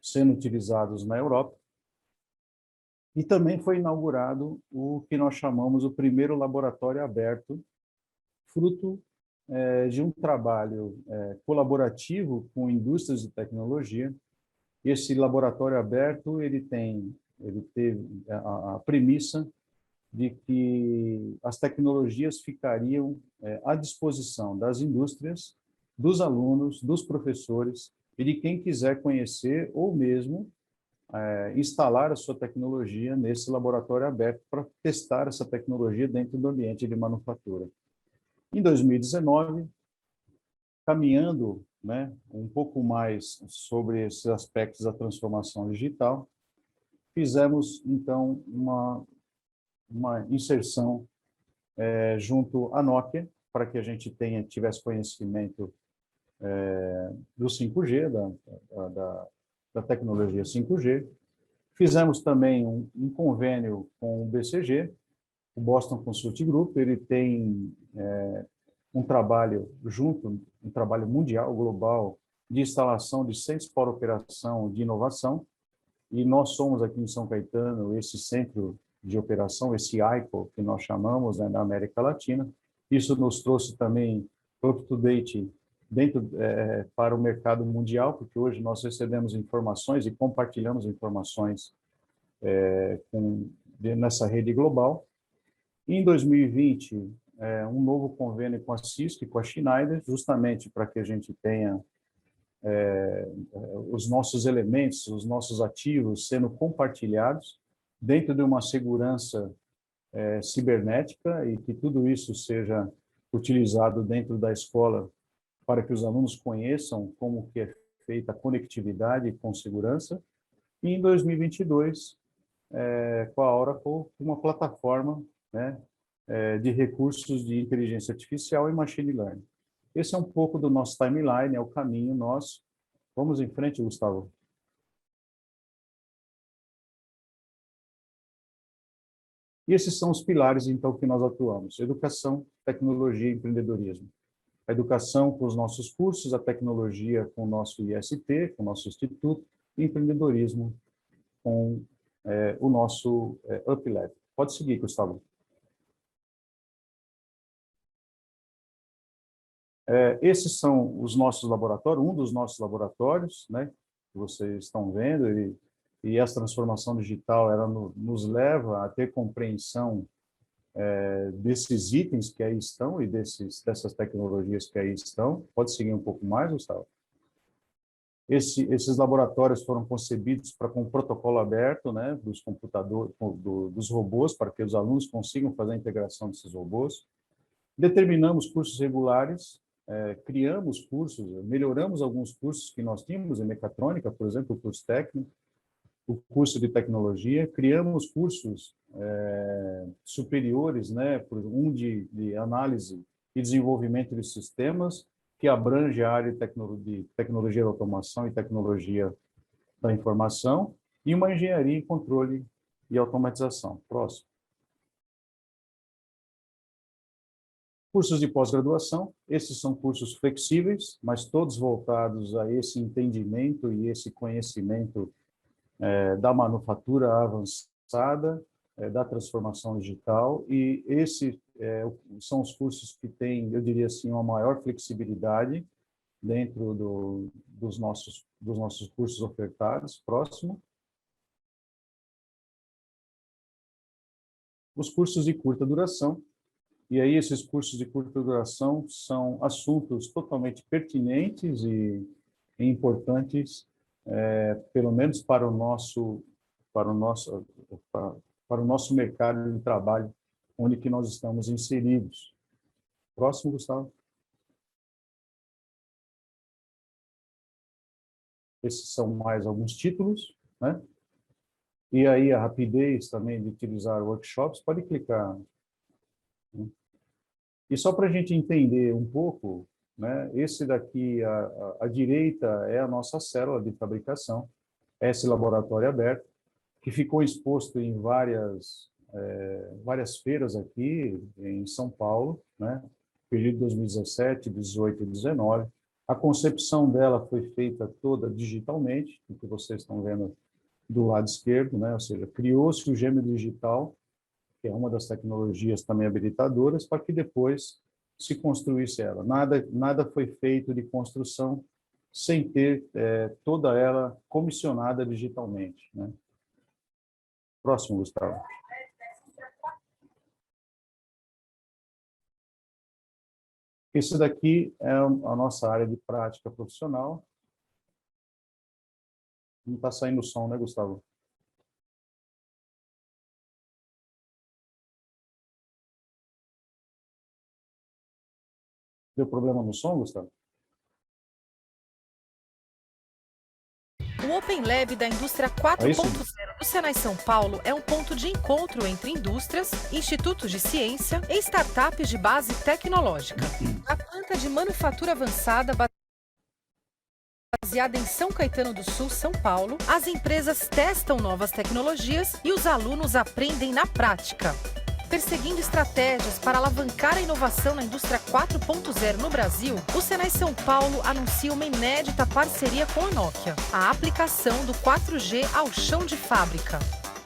sendo utilizados na Europa. E também foi inaugurado o que nós chamamos o primeiro laboratório aberto, fruto de um trabalho colaborativo com indústrias de tecnologia. Esse laboratório aberto ele teve a premissa de que as tecnologias ficariam à disposição das indústrias, dos alunos, dos professores e de quem quiser conhecer ou mesmo instalar a sua tecnologia nesse laboratório aberto para testar essa tecnologia dentro do ambiente de manufatura. Em 2019, caminhando, né, um pouco mais sobre esses aspectos da transformação digital, fizemos, então, uma inserção junto à Nokia, para que a gente tivesse conhecimento do 5G, da tecnologia 5G. Fizemos também um convênio com o BCG, o Boston Consulting Group. Ele tem um trabalho um trabalho mundial, global, de instalação de centros para operação de inovação, e nós somos aqui em São Caetano esse centro de operação, esse ICO, que nós chamamos, né, na América Latina. Isso nos trouxe também up-to-date para o mercado mundial, porque hoje nós recebemos informações e compartilhamos informações nessa rede global. Em 2020, um novo convênio com a Cisco e com a Schneider, justamente para que a gente tenha os nossos elementos, os nossos ativos sendo compartilhados dentro de uma segurança cibernética, e que tudo isso seja utilizado dentro da escola para que os alunos conheçam como que é feita a conectividade com segurança, e em 2022, com a Oracle, uma plataforma, né, de recursos de inteligência artificial e machine learning. Esse é um pouco do nosso timeline, é o caminho nosso. Vamos em frente, Gustavo. E esses são os pilares, então, que nós atuamos: educação, tecnologia e empreendedorismo. A educação com os nossos cursos, a tecnologia com o nosso IST, com o nosso instituto, e empreendedorismo com o nosso UpLab. Pode seguir, Gustavo. Esses são os nossos laboratórios, um dos nossos laboratórios, né, que vocês estão vendo, e essa transformação digital ela nos leva a ter compreensão desses itens que aí estão e dessas tecnologias que aí estão. Pode seguir um pouco mais, Gustavo? Esses laboratórios foram concebidos com um protocolo aberto, né, dos computadores, dos robôs, para que os alunos consigam fazer a integração desses robôs. Determinamos cursos regulares, criamos cursos, melhoramos alguns cursos que nós tínhamos em mecatrônica, por exemplo, o curso técnico, o curso de tecnologia, criamos cursos superiores, né, um de análise e desenvolvimento de sistemas, que abrange a área de tecnologia da automação e tecnologia da informação, e uma engenharia em controle e automatização. Próximo. Cursos de pós-graduação, esses são cursos flexíveis, mas todos voltados a esse entendimento e esse conhecimento da manufatura avançada, da transformação digital, e esses são os cursos que têm, eu diria assim, uma maior flexibilidade dentro dos nossos cursos ofertados. Próximo. Os cursos de curta duração. E aí esses cursos de curta duração são assuntos totalmente pertinentes e importantes, pelo menos para o nosso mercado de trabalho, onde que nós estamos inseridos. Próximo, Gustavo. Esses são mais alguns títulos, né? E aí a rapidez também de utilizar workshops, pode clicar. E só para a gente entender um pouco, né, esse daqui, à direita, é a nossa célula de fabricação, esse laboratório aberto, que ficou exposto em várias feiras aqui em São Paulo, né, período 2017, 18 e 19. A concepção dela foi feita toda digitalmente, o que vocês estão vendo do lado esquerdo, né, ou seja, criou-se o gêmeo digital, que é uma das tecnologias também habilitadoras, para que depois se construísse ela. Nada foi feito de construção sem ter toda ela comissionada digitalmente, né? Próximo, Gustavo. Esse daqui é a nossa área de prática profissional. Não está saindo o som, né, Gustavo? Deu problema no som, Gustavo? O Open Lab da Indústria 4.0 do Senai São Paulo é um ponto de encontro entre indústrias, institutos de ciência e startups de base tecnológica. A planta de manufatura avançada baseada em São Caetano do Sul, São Paulo, as empresas testam novas tecnologias e os alunos aprendem na prática. Perseguindo estratégias para alavancar a inovação na indústria 4.0 no Brasil, o Senai São Paulo anuncia uma inédita parceria com a Nokia, a aplicação do 4G ao chão de fábrica.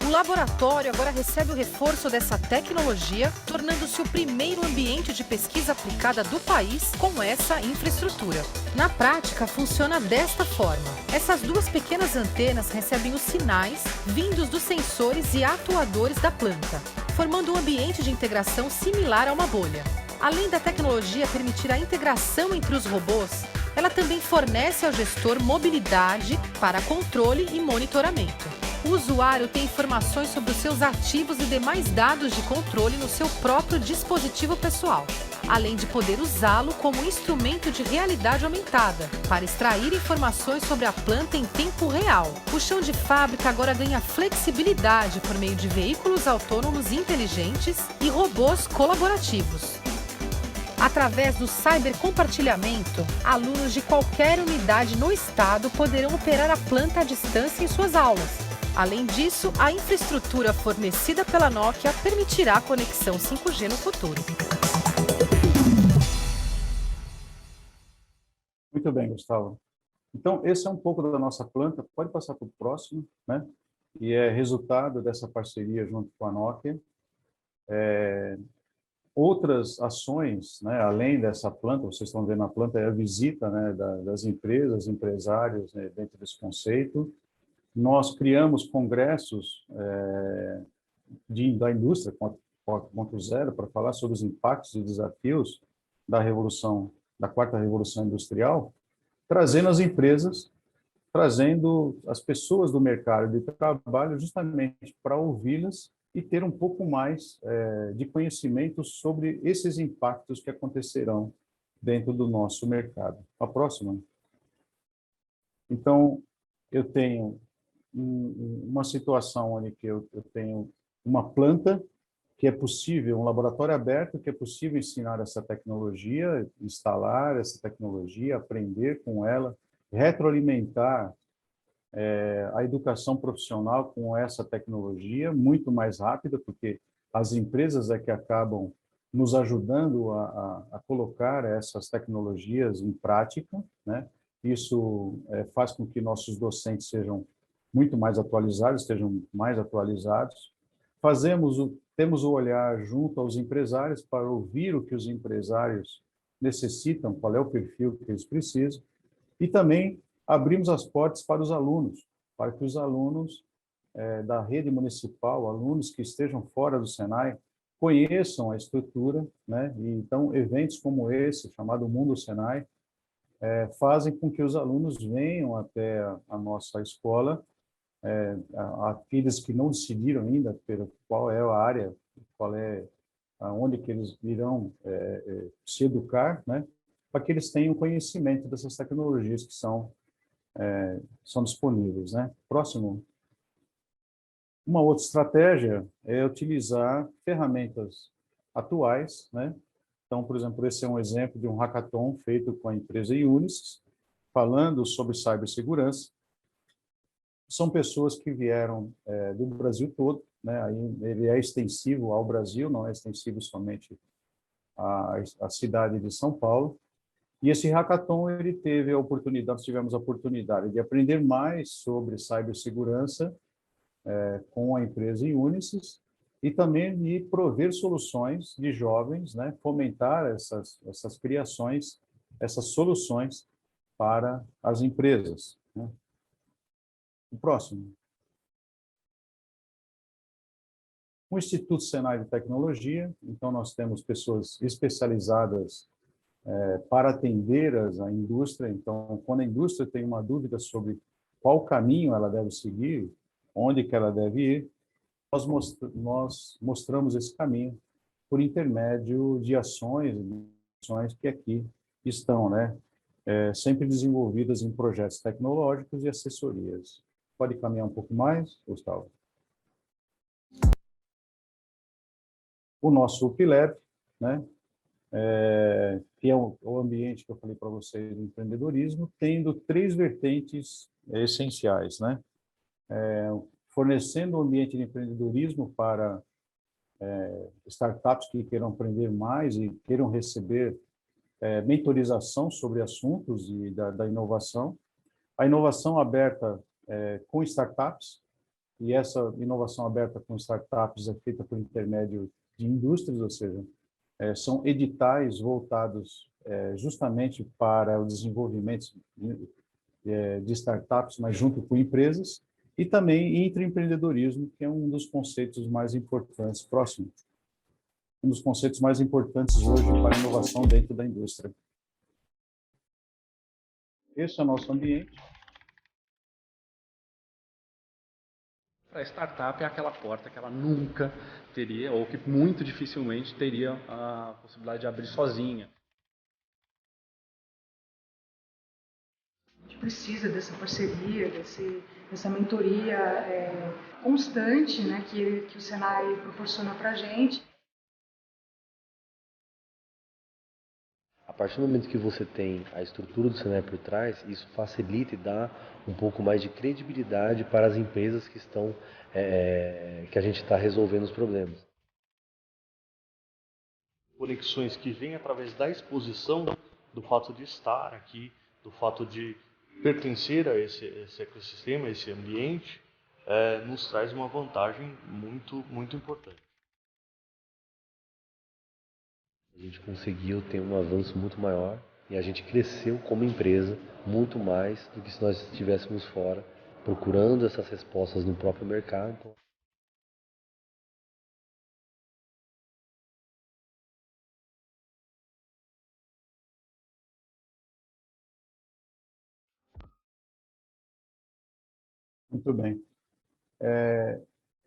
O laboratório agora recebe o reforço dessa tecnologia, tornando-se o primeiro ambiente de pesquisa aplicada do país com essa infraestrutura. Na prática, funciona desta forma. Essas duas pequenas antenas recebem os sinais vindos dos sensores e atuadores da planta, formando um ambiente de integração similar a uma bolha. Além da tecnologia permitir a integração entre os robôs, ela também fornece ao gestor mobilidade para controle e monitoramento. O usuário tem informações sobre os seus ativos e demais dados de controle no seu próprio dispositivo pessoal. além de poder usá-lo como instrumento de realidade aumentada, para extrair informações sobre a planta em tempo real. O chão de fábrica agora ganha flexibilidade por meio de veículos autônomos inteligentes e robôs colaborativos. Através do cybercompartilhamento, alunos de qualquer unidade no estado poderão operar a planta à distância em suas aulas. Além disso, a infraestrutura fornecida pela Nokia permitirá a conexão 5G no futuro. Muito bem, Gustavo. Então, esse é um pouco da nossa planta. Pode passar para o próximo, né? E é resultado dessa parceria junto com a Nokia. Outras ações, né, além dessa planta, vocês estão vendo a planta, é a visita, né, das empresas, empresários, né, dentro desse conceito. Nós criamos congressos da indústria 4.0 para falar sobre os impactos e desafios da quarta revolução industrial, trazendo as empresas, trazendo as pessoas do mercado de trabalho justamente para ouvi-las e ter um pouco mais de conhecimento sobre esses impactos que acontecerão dentro do nosso mercado. A próxima. Então, eu tenho uma situação onde que eu tenho uma planta que é possível, um laboratório aberto, que é possível ensinar essa tecnologia, instalar essa tecnologia, aprender com ela, retroalimentar a educação profissional com essa tecnologia muito mais rápida, porque as empresas é que acabam nos ajudando a colocar essas tecnologias em prática, né? Isso faz com que nossos docentes sejam muito mais atualizados, estejam mais atualizados. Temos o olhar junto aos empresários para ouvir o que os empresários necessitam, qual é o perfil que eles precisam, e também abrimos as portas para os alunos, para que os alunos da rede municipal, alunos que estejam fora do Senai, conheçam a estrutura, né? E então, eventos como esse, chamado Mundo Senai, fazem com que os alunos venham até a nossa escola, aqueles que não decidiram ainda qual é a área, onde que eles irão se educar, né? Para que eles tenham conhecimento dessas tecnologias que são disponíveis, né? Próximo. Uma outra estratégia é utilizar ferramentas atuais, né? Então, por exemplo, esse é um exemplo de um hackathon feito com a empresa Unisys, falando sobre cibersegurança. São pessoas que vieram do Brasil todo, né? Aí ele é extensivo ao Brasil, não é extensivo somente à cidade de São Paulo. E esse hackathon, ele teve a oportunidade, nós tivemos a oportunidade de aprender mais sobre cibersegurança com a empresa Unisys e também de prover soluções de jovens, né, fomentar essas criações, essas soluções para as empresas, né? O próximo. O Instituto Senai de Tecnologia, então nós temos pessoas especializadas para atender a indústria. Então, quando a indústria tem uma dúvida sobre qual caminho ela deve seguir, onde que ela deve ir, nós mostramos esse caminho por intermédio de ações que aqui estão, né? Sempre desenvolvidas em projetos tecnológicos e assessorias. Pode caminhar um pouco mais, Gustavo? O nosso UPLab, né? Que é o ambiente que eu falei para vocês do empreendedorismo, tendo 3 vertentes essenciais, né? Fornecendo um ambiente de empreendedorismo para startups que queiram aprender mais e queiram receber mentorização sobre assuntos e da inovação. A inovação aberta com startups, e essa inovação aberta com startups é feita por intermédio de indústrias, ou seja, são editais voltados justamente para o desenvolvimento de startups, mas junto com empresas, e também intraempreendedorismo, que é um dos conceitos mais importantes, próximo, um dos conceitos mais importantes hoje para a inovação dentro da indústria. Esse é o nosso ambiente. Para a startup é aquela porta que ela nunca teria, ou que muito dificilmente teria a possibilidade de abrir sozinha. A gente precisa dessa parceria, dessa mentoria constante, né, que o Senai proporciona para a gente. A partir do momento que você tem a estrutura do Senai por trás, isso facilita e dá um pouco mais de credibilidade para as empresas que estão, que a gente está resolvendo os problemas. Conexões que vêm através da exposição, do fato de estar aqui, do fato de pertencer a esse ecossistema, a esse ambiente, nos traz uma vantagem muito importante. A gente conseguiu ter um avanço muito maior e a gente cresceu como empresa muito mais do que se nós estivéssemos fora, procurando essas respostas no próprio mercado. Muito bem.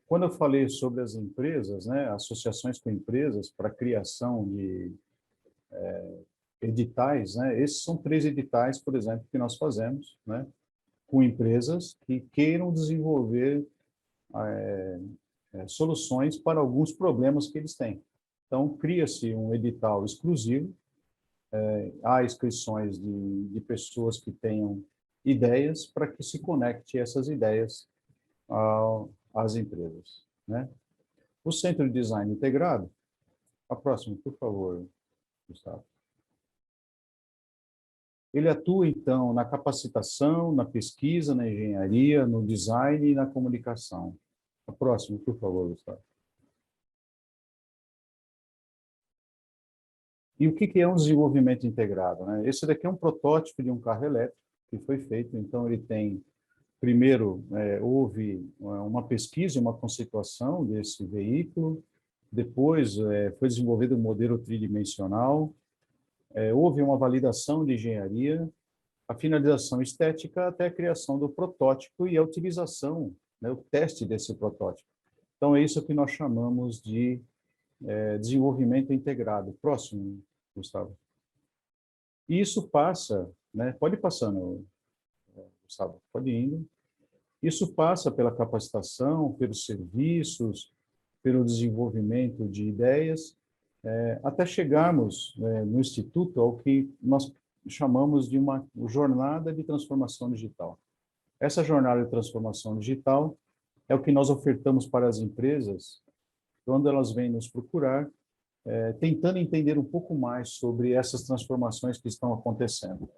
Quando eu falei sobre as empresas, né, associações com empresas para a criação de editais, né, esses são 3 editais, por exemplo, que nós fazemos, né, com empresas que queiram desenvolver soluções para alguns problemas que eles têm. Então, cria-se um edital exclusivo, há inscrições de pessoas que tenham ideias para que se conecte essas ideias às empresas, né? O Centro de Design Integrado, a próxima, por favor, Gustavo. Ele atua, então, na capacitação, na pesquisa, na engenharia, no design e na comunicação. A próxima, por favor, Gustavo. E o que é um desenvolvimento integrado, né? Esse daqui é um protótipo de um carro elétrico que foi feito, então ele tem, primeiro, houve uma pesquisa, uma conceituação desse veículo, depois foi desenvolvido um modelo tridimensional, houve uma validação de engenharia, a finalização estética até a criação do protótipo e a utilização, né, o teste desse protótipo. Então, é isso que nós chamamos de desenvolvimento integrado. Próximo, Gustavo. E isso passa, né, pode ir passando, Gustavo, pode ir indo. Isso passa pela capacitação, pelos serviços, pelo desenvolvimento de ideias, até chegarmos no Instituto ao que nós chamamos de uma jornada de transformação digital. Essa jornada de transformação digital é o que nós ofertamos para as empresas quando elas vêm nos procurar, tentando entender um pouco mais sobre essas transformações que estão acontecendo.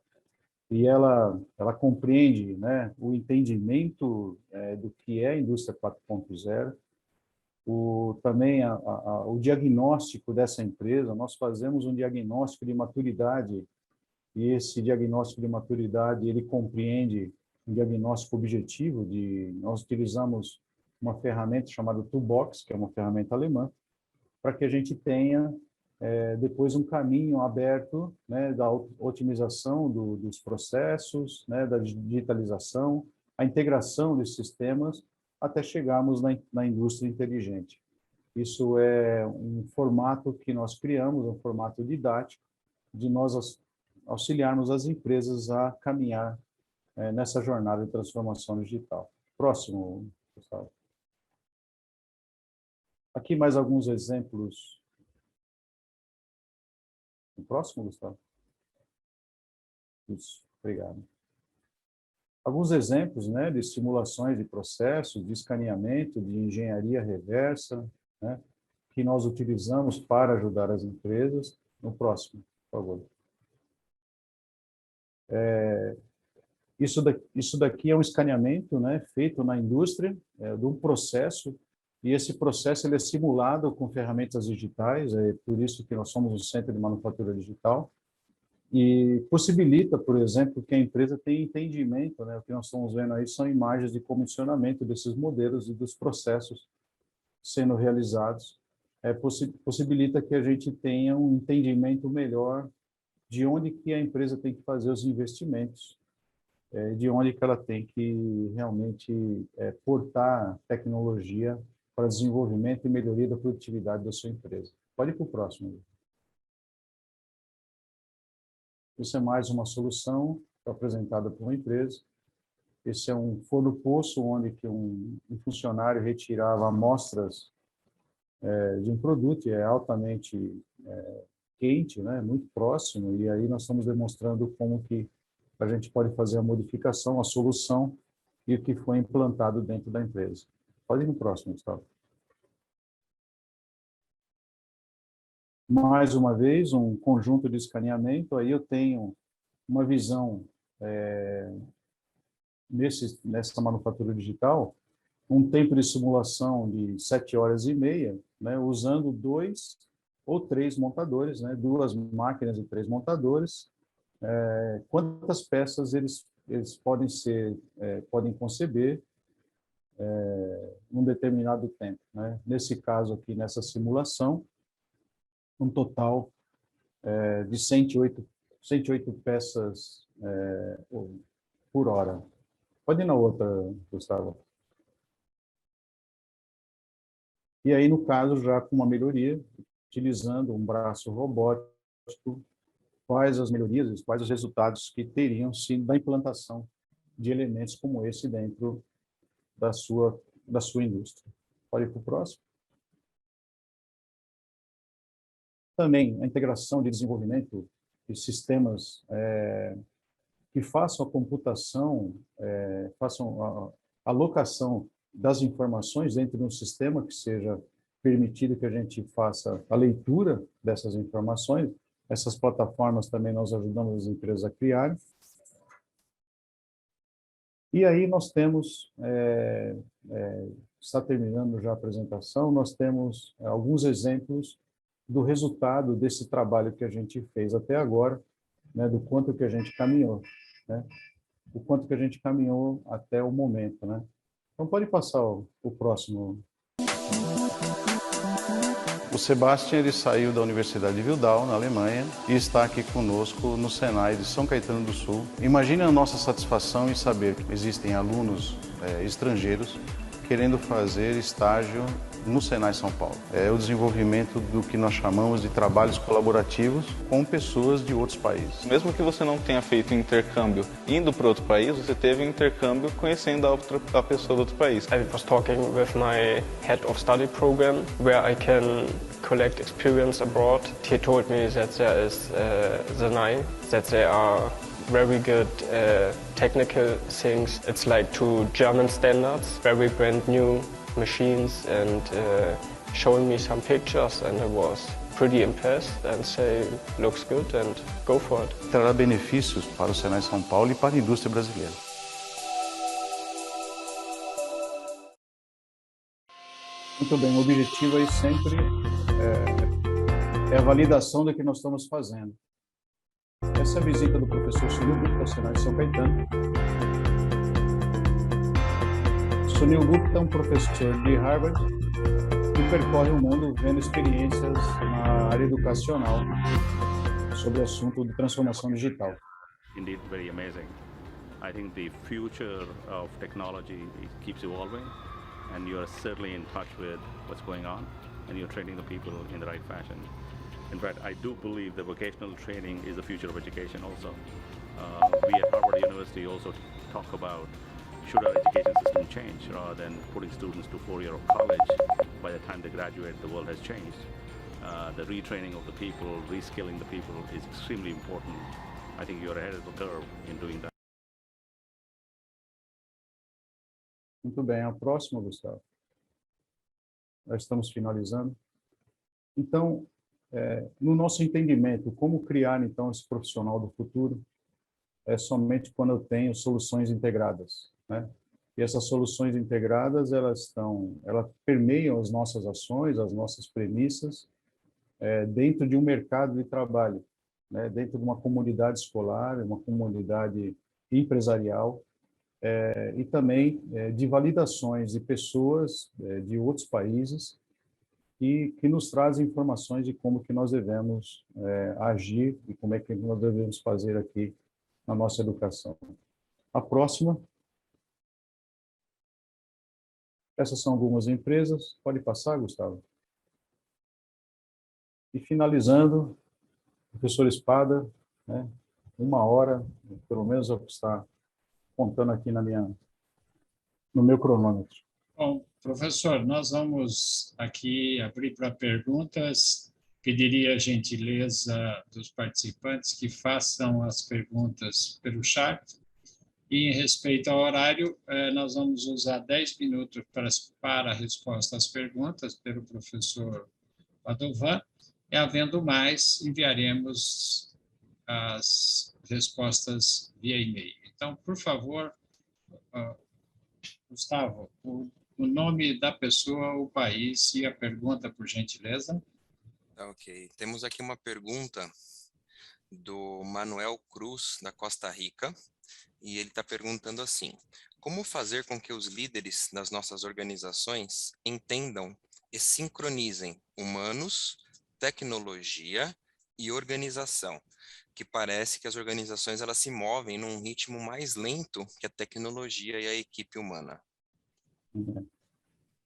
E ela compreende, né, o entendimento do que é a indústria 4.0, também o diagnóstico dessa empresa. Nós fazemos um diagnóstico de maturidade, e esse diagnóstico de maturidade, ele compreende um diagnóstico objetivo. Nós utilizamos uma ferramenta chamada Toolbox, que é uma ferramenta alemã, para que a gente tenha depois um caminho aberto, né, da otimização dos processos, né, da digitalização, a integração desses sistemas, até chegarmos na indústria inteligente. Isso é um formato que nós criamos, um formato didático, de nós auxiliarmos as empresas a caminhar nessa jornada de transformação digital. Próximo, Gustavo. Aqui mais alguns exemplos. O próximo, Gustavo? Isso, obrigado. Alguns exemplos, né, de simulações de processos, de escaneamento, de engenharia reversa, né, que nós utilizamos para ajudar as empresas. No próximo, por favor. Isso daqui é um escaneamento, né, feito na indústria, de um processo, e esse processo ele é simulado com ferramentas digitais, é por isso que nós somos um centro de manufatura digital, e possibilita, por exemplo, que a empresa tenha entendimento, né, o que nós estamos vendo aí são imagens de comissionamento desses modelos e dos processos sendo realizados, possibilita que a gente tenha um entendimento melhor de onde que a empresa tem que fazer os investimentos de onde que ela tem que realmente portar tecnologia para desenvolvimento e melhoria da produtividade da sua empresa. Pode ir para o próximo. Isso é mais uma solução apresentada por uma empresa. Esse é um forno-poço onde que um funcionário retirava amostras de um produto, e é altamente quente, né, muito próximo, e aí nós estamos demonstrando como que a gente pode fazer a modificação, a solução e o que foi implantado dentro da empresa. Pode ir no próximo, Gustavo. Mais uma vez, um conjunto de escaneamento, aí eu tenho uma visão nessa manufatura digital, um tempo de simulação de 7 horas e meia, né, usando 2 ou 3 montadores, né, 2 máquinas e 3 montadores. Quantas peças eles podem conceber num determinado tempo, né? Nesse caso aqui, nessa simulação, um total de 108 peças por hora. Pode ir na outra, Gustavo. E aí, no caso, já com uma melhoria, utilizando um braço robótico, quais as melhorias, quais os resultados que teriam sido da implantação de elementos como esse dentro da sua indústria. Pode ir para o próximo. Também a integração de desenvolvimento de sistemas que façam a computação, façam a alocação das informações dentro de um sistema que seja permitido que a gente faça a leitura dessas informações. Essas plataformas também nós ajudamos as empresas a criarem. E aí nós temos, está terminando já a apresentação, nós temos alguns exemplos do resultado desse trabalho que a gente fez até agora, né, do quanto que a gente caminhou, né, o quanto que a gente caminhou até o momento, né. Então pode passar o próximo. O Sebastian, ele saiu da Universidade de Wildau, na Alemanha, e está aqui conosco no Senai de São Caetano do Sul. Imagine a nossa satisfação em saber que existem alunos estrangeiros querendo fazer estágio no Senai São Paulo. É o desenvolvimento do que nós chamamos de trabalhos colaborativos com pessoas de outros países. Mesmo que você não tenha feito intercâmbio indo para outro país, você teve intercâmbio conhecendo a pessoa do outro país. I was talking with my head of study program where I can collect experience abroad. He told me that there is Senai, that they are very good technical things. It's like to German standards, very brand new machines, and showing me some pictures, and I was pretty impressed and say looks good and go for it. Trará benefícios para o Senai São Paulo e para a indústria brasileira. Muito bem, o objetivo aí sempre é a validação do que nós estamos fazendo. Essa é a visita do professor Sunil Gupta ao Senai de São Caetano. Sunil Gupta é um professor de Harvard que percorre o mundo vendo experiências na área educacional sobre o assunto de transformação digital. Indeed, very amazing. I think the future of technology keeps evolving, and you are certainly in touch with what's going on, and you're training the people in the right fashion. In fact, I do believe that vocational training is the future of education also. We at Harvard University also talk about should our education system change rather than putting students to 4-year of college. By the time they graduate, the world has changed. The retraining of the people, reskilling the people is extremely important. I think you're ahead of the curve in doing that. Muito bem, a próxima, Gustavo. Nós estamos finalizando. Então, no nosso entendimento, como criar, então, esse profissional do futuro é somente quando eu tenho soluções integradas, né? E essas soluções integradas, elas permeiam as nossas ações, as nossas premissas, dentro de um mercado de trabalho, né? Dentro de uma comunidade escolar, uma comunidade empresarial, e também de validações de pessoas de outros países que nos trazem informações de como que nós devemos agir e como é que nós devemos fazer aqui na nossa educação. A próxima. Essas são algumas empresas. Pode passar, Gustavo. E finalizando, professor Espada, né, 1 hora, pelo menos é o que está contando aqui no meu cronômetro. Bom, professor, nós vamos aqui abrir para perguntas. Pediria a gentileza dos participantes que façam as perguntas pelo chat. E, em respeito ao horário, nós vamos usar 10 minutos para a resposta às perguntas pelo professor Padovan. E, havendo mais, enviaremos as respostas via e-mail. Então, por favor, Gustavo, o nome da pessoa, o país e a pergunta, por gentileza. Ok. Temos aqui uma pergunta do Manuel Cruz, da Costa Rica, e ele está perguntando assim: como fazer com que os líderes das nossas organizações entendam e sincronizem humanos, tecnologia e organização? Que parece que as organizações elas se movem num ritmo mais lento que a tecnologia e a equipe humana.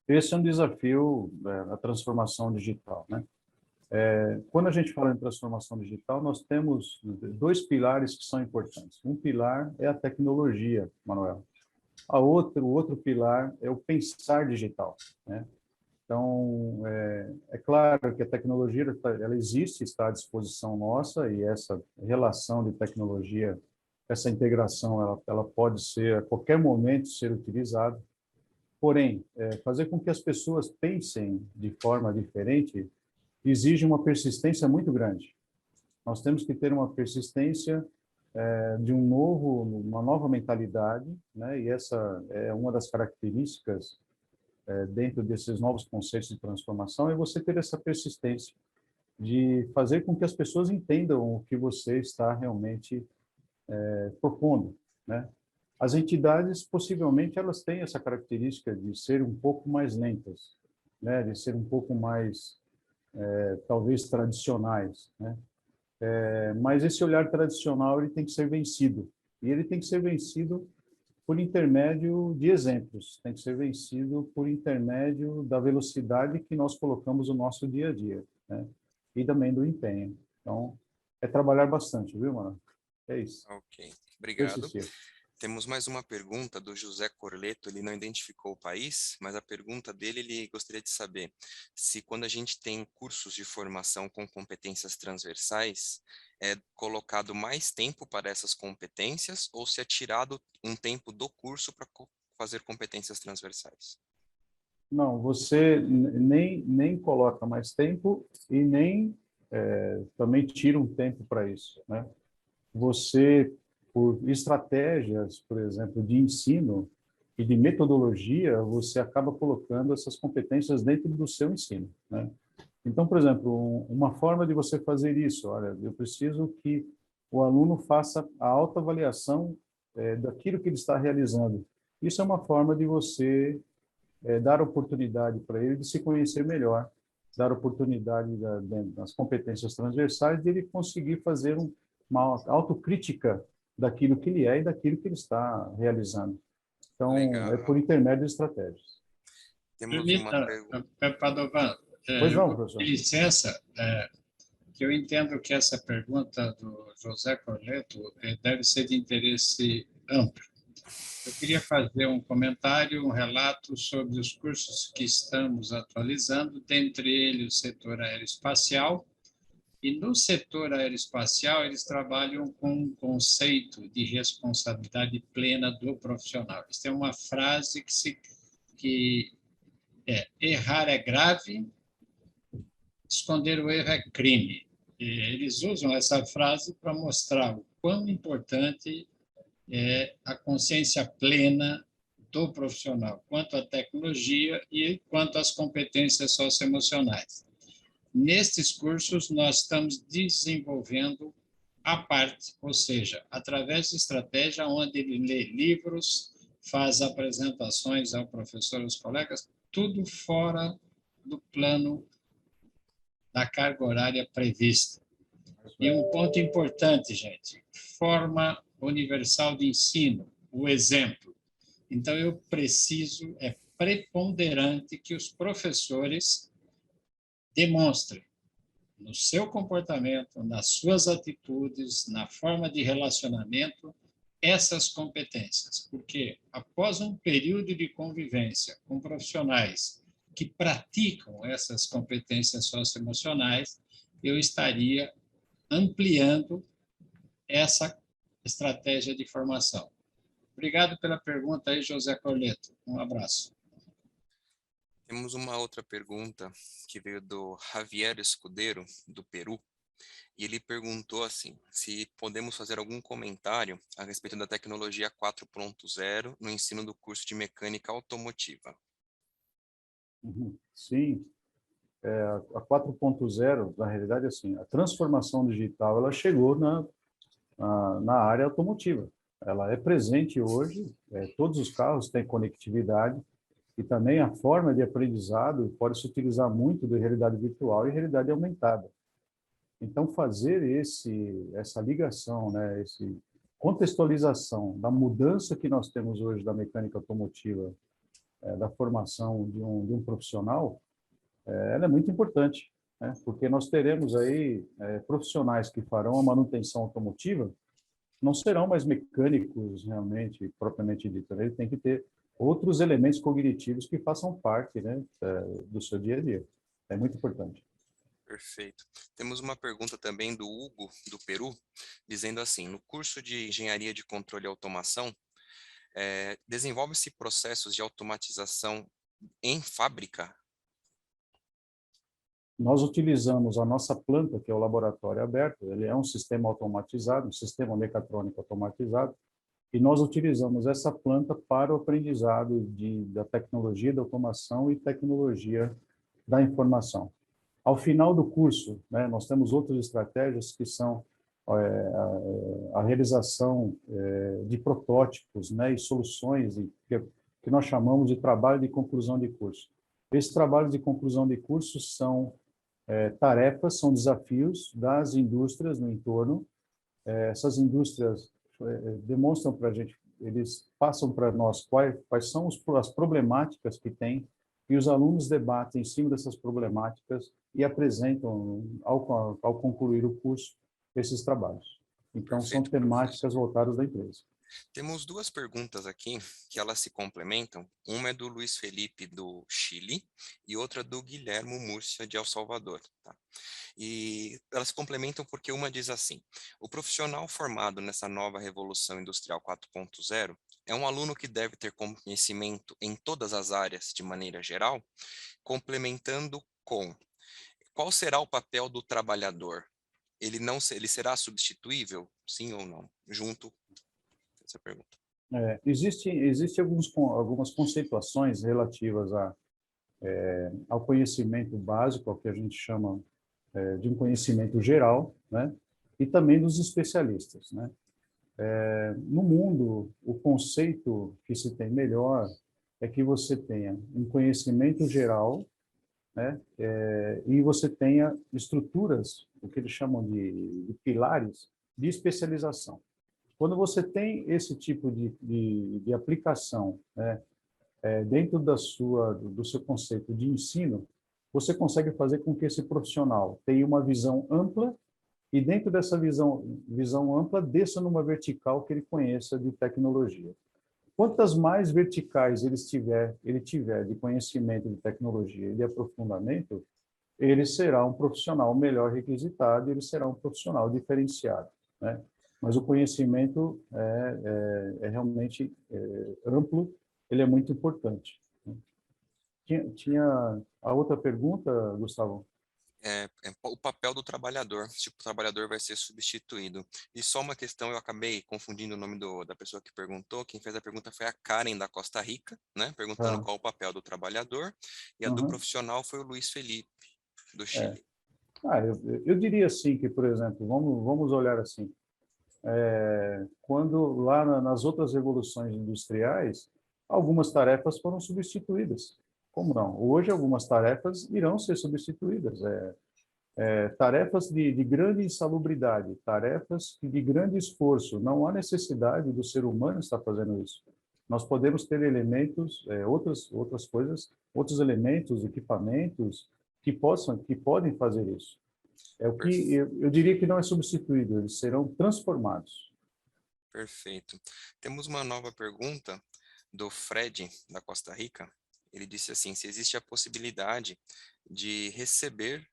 Esse é um desafio da transformação digital, né? Quando a gente fala em transformação digital, nós temos 2 pilares que são importantes. Um pilar é a tecnologia, Manuel. O outro pilar é o pensar digital, né? Então, é claro que a tecnologia ela existe, está à disposição nossa, e essa relação de tecnologia, essa integração, ela pode ser, a qualquer momento, ser utilizada. Porém, fazer com que as pessoas pensem de forma diferente exige uma persistência muito grande. Nós temos que ter uma persistência de uma nova mentalidade, né? E essa é uma das características dentro desses novos conceitos de transformação, é você ter essa persistência de fazer com que as pessoas entendam o que você está realmente propondo, né? As entidades, possivelmente, elas têm essa característica de ser um pouco mais lentas, né? De ser um pouco mais, talvez, tradicionais, né? Mas esse olhar tradicional ele tem que ser vencido. E ele tem que ser vencido por intermédio de exemplos, tem que ser vencido por intermédio da velocidade que nós colocamos no nosso dia a dia, né? E também do empenho. Então, é trabalhar bastante, viu, mano? É isso. Ok, obrigado. Persistir. Temos mais uma pergunta do José Corleto, ele não identificou o país, mas a pergunta dele, ele gostaria de saber se quando a gente tem cursos de formação com competências transversais, é colocado mais tempo para essas competências ou se é tirado um tempo do curso para fazer competências transversais? Não, você nem coloca mais tempo e nem também tira um tempo para isso, né? Você, por estratégias, por exemplo, de ensino e de metodologia, você acaba colocando essas competências dentro do seu ensino, né? Então, por exemplo, uma forma de você fazer isso, olha, eu preciso que o aluno faça a autoavaliação daquilo que ele está realizando. Isso é uma forma de você dar oportunidade para ele de se conhecer melhor, dar oportunidade das competências transversais de ele conseguir fazer uma autocrítica daquilo que ele é e daquilo que ele está realizando. Então, legal. É por intermédio de estratégias. Temos uma pergunta. Padovan, Pois não, professor. licença, que eu entendo que essa pergunta do José Corleto deve ser de interesse amplo. Eu queria fazer um comentário, um relato sobre os cursos que estamos atualizando, dentre eles o setor aeroespacial. E no setor aeroespacial, eles trabalham com um conceito de responsabilidade plena do profissional. Eles têm uma frase que é: errar é grave, esconder o erro é crime. E eles usam essa frase para mostrar o quão importante é a consciência plena do profissional, quanto à tecnologia e quanto às competências socioemocionais. Nestes cursos, nós estamos desenvolvendo a parte, ou seja, através de estratégia onde ele lê livros, faz apresentações ao professor, aos colegas, tudo fora do plano da carga horária prevista. E um ponto importante, gente, forma universal de ensino. o exemplo. Então, eu preciso, é preponderante que os professores demonstrem no seu comportamento, nas suas atitudes, na forma de relacionamento, essas competências, porque após um período de convivência com profissionais que praticam essas competências socioemocionais, eu estaria ampliando essa estratégia de formação. Obrigado pela pergunta aí, José Corleto. Um abraço. Temos uma outra pergunta que veio do Javier Escudeiro, do Peru, e ele perguntou assim, se podemos fazer algum comentário a respeito da tecnologia 4.0 no ensino do curso de mecânica automotiva. Sim, a 4.0, na realidade, assim, a transformação digital, ela chegou na área automotiva. Ela é presente hoje, todos os carros têm conectividade, e também a forma de aprendizado pode se utilizar muito de realidade virtual e realidade aumentada. Então, fazer essa ligação, né, essa contextualização da mudança que nós temos hoje da mecânica automotiva, da formação de um profissional, ela é muito importante, né, porque nós teremos aí profissionais que farão a manutenção automotiva, não serão mais mecânicos realmente, propriamente dito. Ele tem que ter outros elementos cognitivos que façam parte, né, do seu dia a dia. É muito importante. Perfeito. Temos uma pergunta também do Hugo, do Peru, dizendo assim, no curso de Engenharia de Controle e Automação, desenvolve-se processos de automatização em fábrica? Nós utilizamos a nossa planta, que é o laboratório aberto, ele é um sistema automatizado, um sistema mecatrônico automatizado, e nós utilizamos essa planta para o aprendizado da tecnologia da automação e tecnologia da informação. Ao final do curso, né, nós temos outras estratégias que são a realização de protótipos, né, e soluções que nós chamamos de trabalho de conclusão de curso. Esses trabalhos de conclusão de curso são tarefas, são desafios das indústrias no entorno. Essas indústrias demonstram para a gente, eles passam para nós quais são as problemáticas que tem, e os alunos debatem em cima dessas problemáticas e apresentam, ao concluir o curso, esses trabalhos. Então, são temáticas voltadas da empresa. Temos duas perguntas aqui que elas se complementam. Uma é do Luiz Felipe, do Chile, e outra do Guilhermo Múrcia, de El Salvador. Tá? E elas se complementam porque uma diz assim, o profissional formado nessa nova Revolução Industrial 4.0 é um aluno que deve ter conhecimento em todas as áreas de maneira geral, complementando com qual será o papel do trabalhador? Ele será substituível, sim ou não? Junto essa pergunta. Existe algumas conceituações relativas ao conhecimento básico, ao que a gente chama de um conhecimento geral, né? E também dos especialistas, né? No mundo, o conceito que se tem melhor é que você tenha um conhecimento geral, né? E você tenha estruturas, o que eles chamam de pilares, de especialização. Quando você tem esse tipo de aplicação, né, dentro do seu conceito de ensino, você consegue fazer com que esse profissional tenha uma visão ampla e dentro dessa visão ampla desça numa vertical que ele conheça de tecnologia. Quantas mais verticais ele tiver de conhecimento de tecnologia e de aprofundamento, ele será um profissional melhor requisitado, ele será um profissional diferenciado, né? Mas o conhecimento realmente amplo, ele é muito importante. Tinha a outra pergunta, Gustavo? O papel do trabalhador, se o trabalhador vai ser substituído. E só uma questão, eu acabei confundindo o nome da pessoa que perguntou. Quem fez a pergunta foi a Karen, da Costa Rica, né? Perguntando qual o papel do trabalhador. E a do profissional foi o Luiz Felipe, do Chile. Eu diria assim que, por exemplo, vamos olhar assim, quando lá nas outras revoluções industriais, algumas tarefas foram substituídas. Como não? Hoje, algumas tarefas irão ser substituídas. tarefas de grande insalubridade, tarefas de grande esforço. Não há necessidade do ser humano estar fazendo isso. Nós podemos ter elementos, outras coisas, outros elementos, equipamentos que podem fazer isso. É o que eu diria que não é substituído, eles serão transformados. Perfeito. Temos uma nova pergunta do Fred, da Costa Rica. Ele disse assim, se existe a possibilidade de receber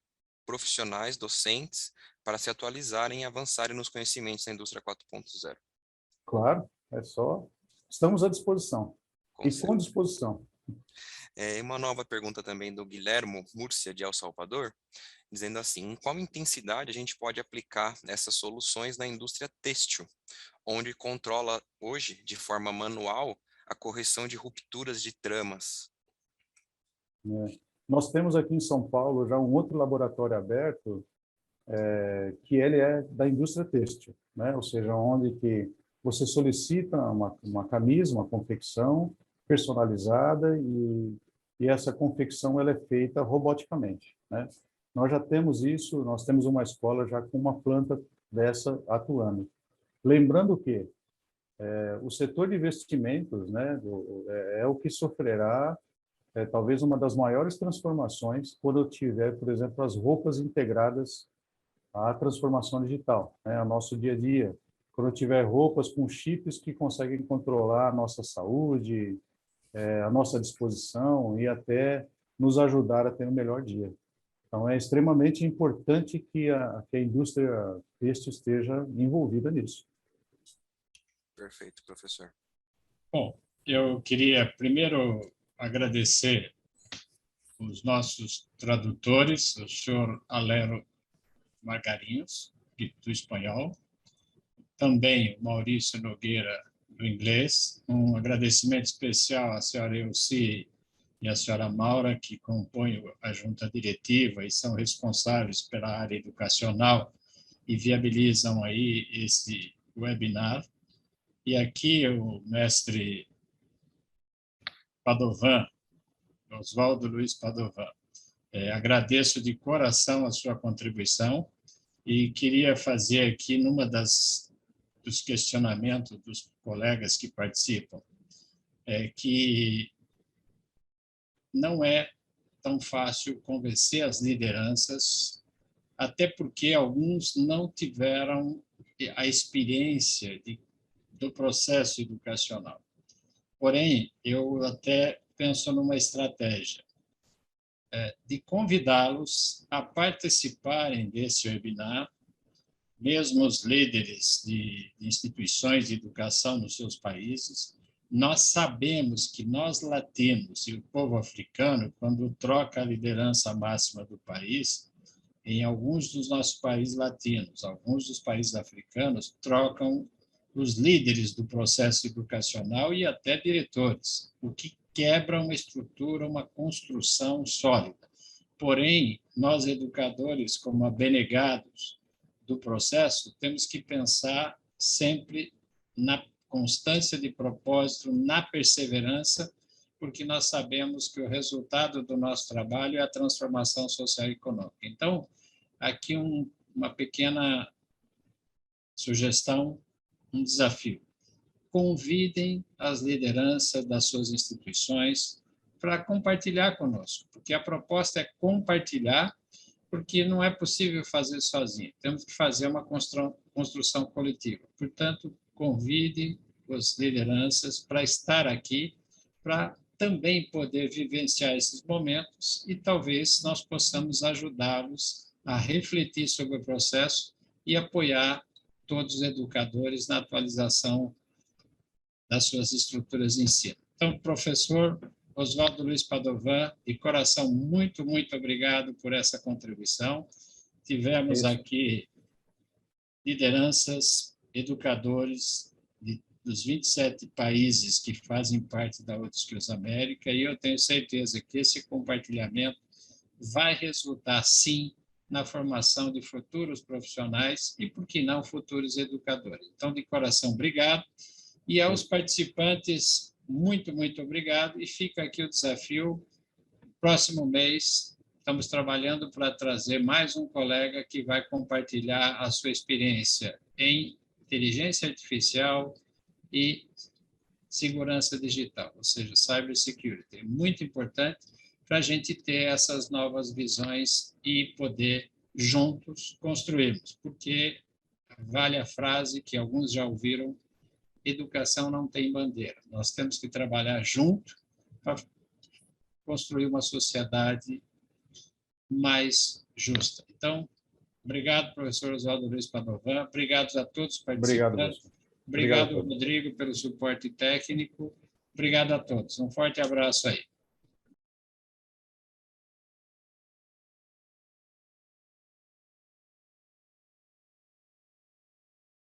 profissionais, docentes, para se atualizarem e avançarem nos conhecimentos da indústria 4.0. Claro, estamos à disposição. Com disposição. Uma nova pergunta também do Guilhermo Múrcia, de El Salvador, dizendo assim, em qual intensidade a gente pode aplicar essas soluções na indústria têxtil, onde controla hoje, de forma manual, a correção de rupturas de tramas? Nós temos aqui em São Paulo já um outro laboratório aberto, que ele é da indústria têxtil, né? Ou seja, onde que você solicita uma camisa, uma confecção personalizada e essa confecção ela é feita roboticamente, né? Nós já temos isso, nós temos uma escola já com uma planta dessa atuando. Lembrando que o setor de investimentos, né, é o que sofrerá talvez uma das maiores transformações quando tiver, por exemplo, as roupas integradas à transformação digital, né, ao nosso dia a dia. Quando tiver roupas com chips que conseguem controlar a nossa saúde, a nossa disposição e até nos ajudar a ter um melhor dia. Então, é extremamente importante que a indústria têxtil esteja envolvida nisso. Perfeito, professor. Bom, eu queria primeiro agradecer os nossos tradutores, o senhor Alero Margarinhos, do espanhol, também o Maurício Nogueira, do inglês, um agradecimento especial à senhora Elci e à senhora Maura, que compõem a junta diretiva e são responsáveis pela área educacional e viabilizam aí esse webinar. E aqui o mestre Padovan, Oswaldo Luiz Padovan. Agradeço de coração a sua contribuição e queria fazer aqui, dos questionamentos dos colegas que participam, que não é tão fácil convencer as lideranças, até porque alguns não tiveram a experiência do processo educacional. Porém, eu até penso numa estratégia de convidá-los a participarem desse webinar, mesmo os líderes de instituições de educação nos seus países. Nós sabemos que nós latinos e o povo africano, quando troca a liderança máxima do país, em alguns dos nossos países latinos, alguns dos países africanos, trocam os líderes do processo educacional e até diretores, o que quebra uma estrutura, uma construção sólida. Porém, nós educadores, como abnegados do processo, temos que pensar sempre na constância de propósito, na perseverança, porque nós sabemos que o resultado do nosso trabalho é a transformação social e econômica. Então, aqui uma pequena sugestão, um desafio. Convidem as lideranças das suas instituições para compartilhar conosco, porque a proposta é compartilhar, porque não é possível fazer sozinho, temos que fazer uma construção coletiva. Portanto, convide as lideranças para estar aqui, para também poder vivenciar esses momentos e talvez nós possamos ajudá-los a refletir sobre o processo e apoiar todos os educadores na atualização das suas estruturas de ensino. Então, professor Oswaldo Luiz Padovan, de coração, muito, muito obrigado por essa contribuição. Tivemos aqui lideranças, educadores dos 27 países que fazem parte da Outskills América, e eu tenho certeza que esse compartilhamento vai resultar, sim, na formação de futuros profissionais e, por que não, futuros educadores. Então, de coração, obrigado. E aos participantes, muito, muito obrigado. E fica aqui o desafio, próximo mês, estamos trabalhando para trazer mais um colega que vai compartilhar a sua experiência em inteligência artificial e segurança digital, ou seja, cybersecurity. É muito importante para a gente ter essas novas visões e poder juntos construirmos, porque vale a frase que alguns já ouviram: educação não tem bandeira. Nós temos que trabalhar junto para construir uma sociedade mais justa. Então, obrigado, professor Oswaldo Luiz Padovan, obrigado a todos os participantes. Obrigado, Rodrigo, pelo suporte técnico. Obrigado a todos. Um forte abraço aí.